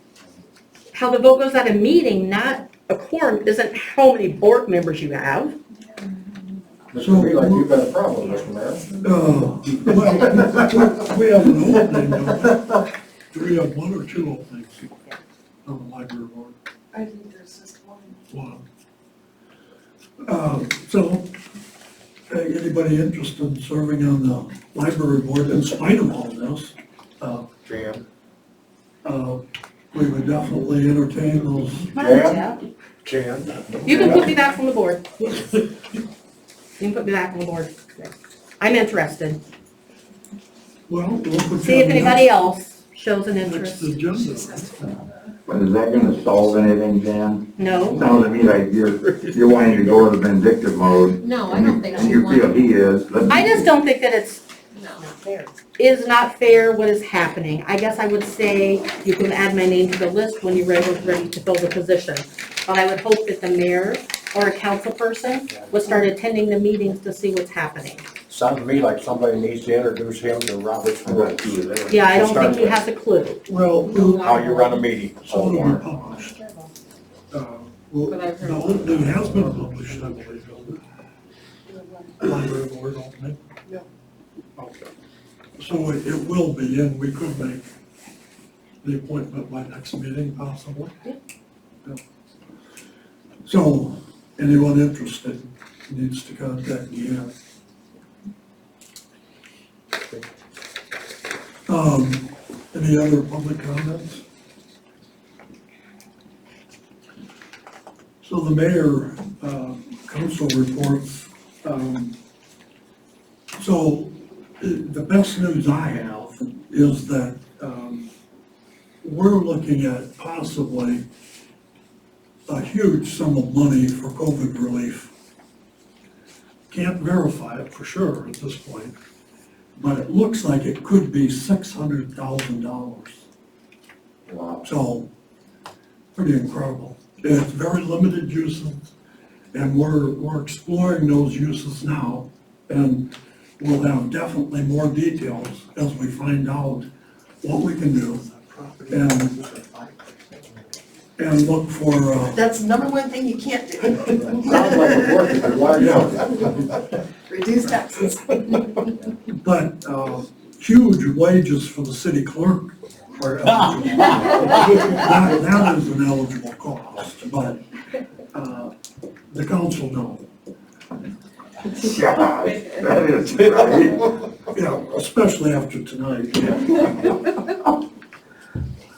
How the vote goes at a meeting, not a quorum, isn't how many board members you have. Mr. Wheeler, you've got a problem, Mr. Mayor. Well, we have an opening, though. Do we have 1 or 2 openings on the library board? I think there's just one. So, anybody interested in serving on the library board in spite of all this? Jan. We would definitely entertain those. Jan? Jan. You can put me back on the board. You can put me back on the board. I'm interested. Well, we'll put See you if on the anybody else shows an next interest. agenda. But is that gonna solve anything, Jan? No. Sounds to me like you're wanting to go to the vindictive mode. No, I don't think And she you feel wants, he is. I just don't think that it's no. is not fair what is happening. I guess I would say you can add my name to the list when you're ready to fill the position. But I would hope that the mayor or a council person would start attending the meetings to see what's happening. Sounds to me like somebody needs to introduce him to Robert's rules. Yeah, I don't think he has a clue. Well, How you run a meeting. so it'll be published. Well, the opening has been published, I believe, hasn't it? Library board opening? Yeah. Okay. So it will be, and we could make the appointment by next meeting possibly. Yeah. So, anyone interested needs to contact Deanna. Any other public comments? So the mayor, council reports, so the best news I have is that, we're looking at possibly a huge sum of money for COVID relief. Can't verify it for sure at this point, but it looks like it could be $600,000. Wow. So, pretty incredible. It's very limited uses, and we're exploring those uses now, and we'll have definitely more details as we find out what we can do, and look for, That's the number one thing you can't do. Sounds like it's working, why not? Reduce taxes. but, huge wages for the city clerk are eligible. That is an eligible cost, but, the council no. Yeah, that is right. Yeah, especially after tonight.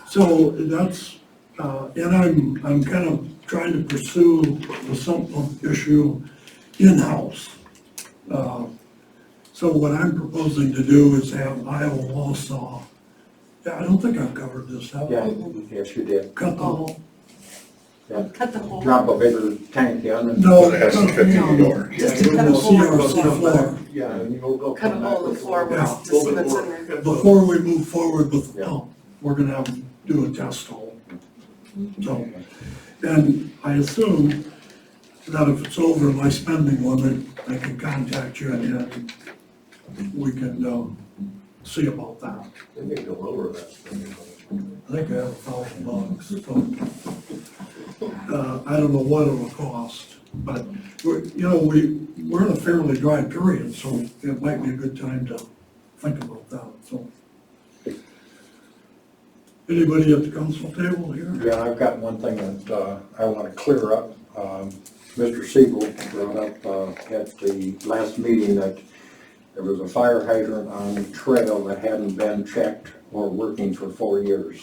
So that's, and I'm kind of trying to pursue the sump pump issue in-house. So what I'm proposing to do is have Iowa Wausau, yeah, I don't think I've covered this, have I? Yeah, yes, you did. Cut the hole. Cut the hole. Drop a bigger tank in and. No. But it has to fit through the door. Just to cut a hole. CRC floor. Yeah, and you'll go. Cut a hole in the floor Yeah. to see what's in there. Before we move forward with the pump, we're gonna have to do a test hole. So, and I assume that if it's over my spending limit, I can contact you and we can, see about that. They need to lower that. I think I have $1,000, so. I don't know what it will cost, but we're in a fairly dry period, so it might be a good time to think about that, so. Anybody at the council table here? Yeah, I've got one thing that I want to clear up. Mr. Siegel brought up at the last meeting that there was a fire hydrant on the trail that hadn't been checked or working for 4 years.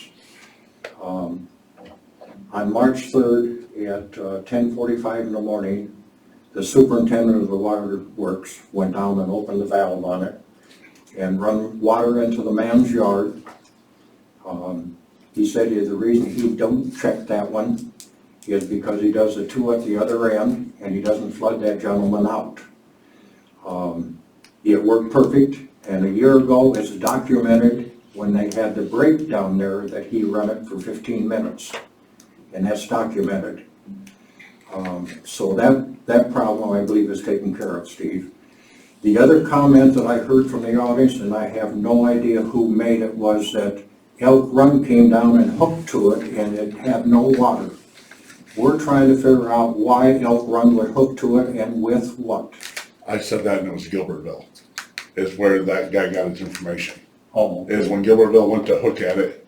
On March 3rd at 10:45 in the morning, the superintendent of the water works went down and opened the valve on it and run water into the man's yard. He said the reason he don't check that one is because he does the two at the other end and he doesn't flood that gentleman out. It worked perfect, and a year ago it's documented when they had the break down there that he ran it for 15 minutes, and that's documented. So that problem I believe is taken care of, Steve. The other comment that I heard from the audience, and I have no idea who made it, was that Elk Run came down and hooked to it and it had no water. We're trying to figure out why Elk Run would hook to it and with what. I said that and it was Gilbertville, is where that guy got his information. Oh. Is when Gilbertville went to hook at it,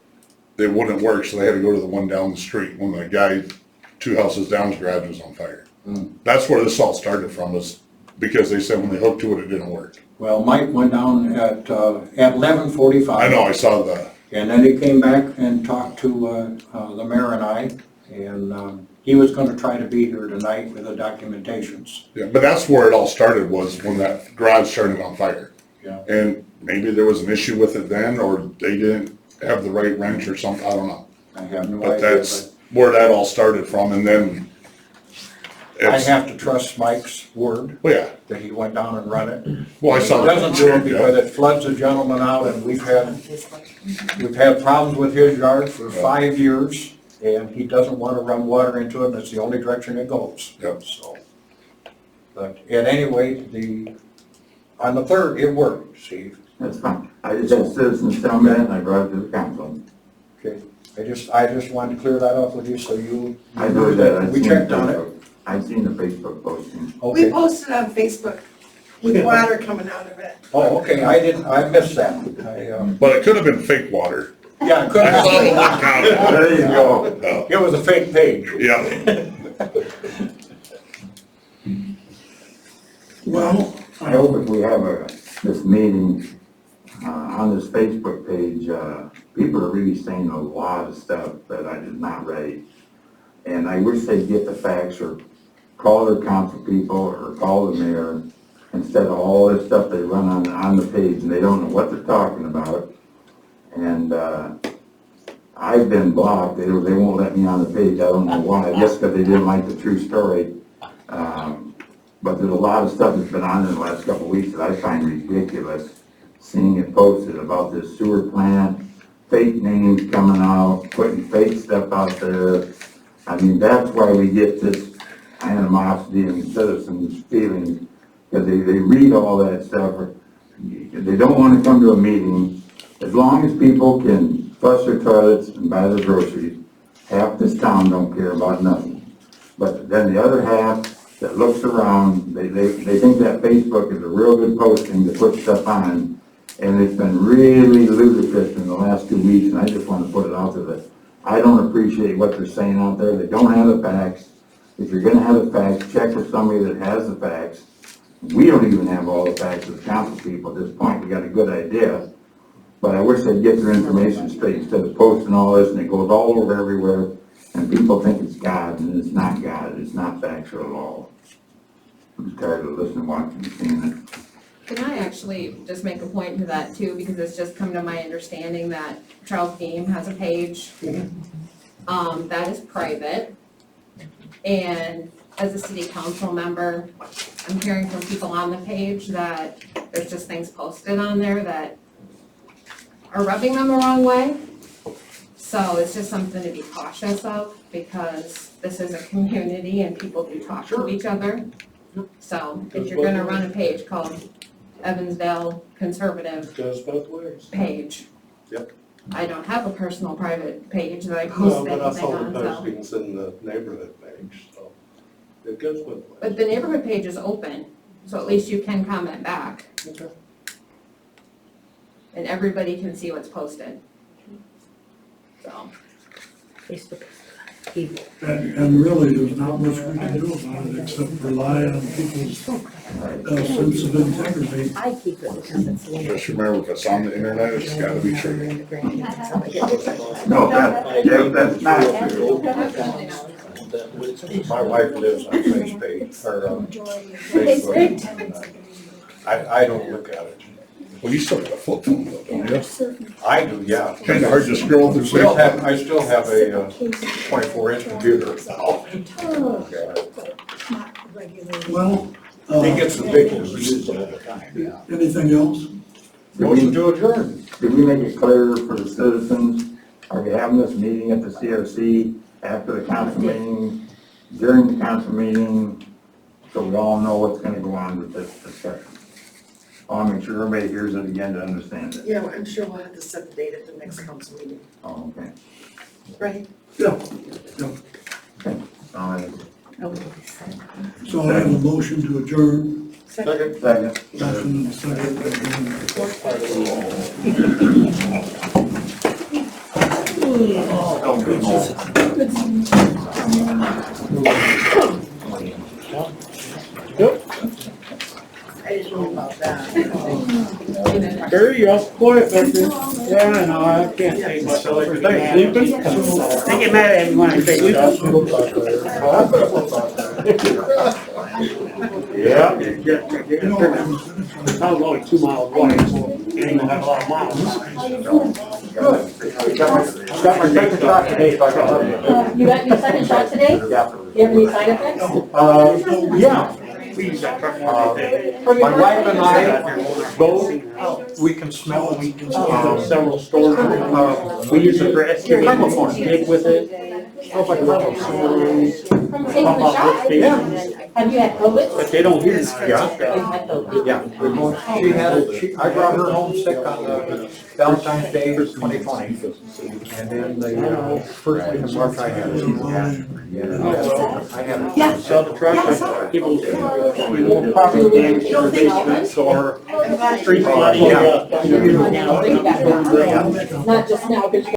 it wouldn't work, so they had to go to the one down the street, when the guy 2 houses down's garage was on fire. That's where this all started from, was because they said when they hooked to it, it didn't work. Well, Mike went down at 11:45. I know, I saw the. And then he came back and talked to the mayor and I, and he was gonna try to be here tonight with the documentations. Yeah, but that's where it all started, was when that garage started on fire. Yeah. And maybe there was an issue with it then, or they didn't have the right wrench or something, I don't know. I have no But idea. that's where that all started from, and then I it's, have to trust Mike's word well, yeah, that he went down and run it. well, I He saw. doesn't do it because it floods the gentleman out, and we've had problems with his yard for 5 years, and he doesn't want to run water into it, and it's the only direction it goes. Yep. So, but at any rate, on the 3rd, it worked, Steve. That's fine. I just had citizens tell me that and I brought it to the council. Okay, I just wanted to clear that up with you, so you. I know that. We checked on it. I've seen the Facebook posting. We Okay. posted on Facebook with water coming out of it. Oh, okay, I missed that. But it could have been fake water. Yeah, it could I saw the have. one comment. There you go. Oh, It was a fake page. yeah, Well, I hope if we have this meeting on this Facebook page, people are really saying a lot of stuff that is not right. And I wish they'd get the facts or call their council people or call the mayor instead of all this stuff they run on the page and they don't know what they're talking about. And, I've been blocked. They won't let me on the page. I don't know why. I guess because they didn't like the true story. But there's a lot of stuff that's been on in the last couple of weeks that I find ridiculous. Seeing it posted about this sewer plant, fake names coming out, putting fake stuff out there. I mean, that's why we get this animosity and citizens' feelings, because they read all that stuff. They don't want to come to a meeting. As long as people can flush their toilets and buy their groceries, half this town don't care about nothing. But then the other half that looks around, they think that Facebook is a real good posting to put stuff on. And it's been really ludicrous in the last 2 weeks, and I just want to put it out there that I don't appreciate what they're saying out there. They don't have the facts. If you're gonna have the facts, check with somebody that has the facts. We don't even have all the facts as council people at this point. We got a good idea. But I wish they'd get their information straight instead of posting all this and it goes all over everywhere. And people think it's God, and it's not God. It's not factual at all. I'm just tired of listening, watching, and seeing it. Can I actually just make a point to that too, because it's just come to my understanding that Charles Game has a page. That is private. And as a city council member, I'm hearing from people on the page that there's just things posted on there that are rubbing them the wrong way. So it's just something to be cautious of, because this is a community and people do talk to each other. So if you're gonna run a page called Evansdale Conservative Goes both ways. page. Yep. I don't have a personal private page that I No, post but I anything saw on, the so. postings in the neighborhood page, so it goes both ways. But the neighborhood page is open, so at least you can comment back. Okay. And everybody can see what's posted. So. Facebook evil. And really, there's not much we can do about it except rely on people's sense of integrity. I keep it because it's the Just remember, if it's on the internet, it's gotta be true. No, that's not true. My wife lives on Facebook, or Facebook. I don't look at it. Well, you still got a flip phone though, don't you? I do, yeah. Kinda hard to scroll through Facebook. I still have a 24-inch computer. Well, It gets ridiculous all the time, yeah. anything else? Motion to adjourn. Did we make it clear for the citizens? Are we having this meeting at the CRC after the council meeting, during the council meeting? So we all know what's gonna go on with this discussion. I wanna make sure everybody hears it again to understand it. Yeah, I'm sure we'll have to set the date at the next council meeting. Oh, okay. Right. Yeah. All right. So I have a motion to adjourn. Second. Motion and second. I didn't know about that. There you go, quiet back there. Yeah, I know, I can't take myself for sleeping. I get mad at everyone I say Yeah. I was only 2 miles away, so you ain't gonna have a lot of miles. Good. Got my second shot today, so I got You got your second shot today? Yeah. You have any side effects? Yeah. My wife and I both, we can smell several stores. We use it for thermoform, dig with it. Oh, my God. From taking the shot? Yeah. Have you had COVID? But they don't hear it. You had COVID. Yeah. She had, I brought her home sick on Valentine's Day 2020. And then the first week of March I had it. I had it. Yeah. Sell the truck, people, we will probably damage your basement or street flooding. Not just now, because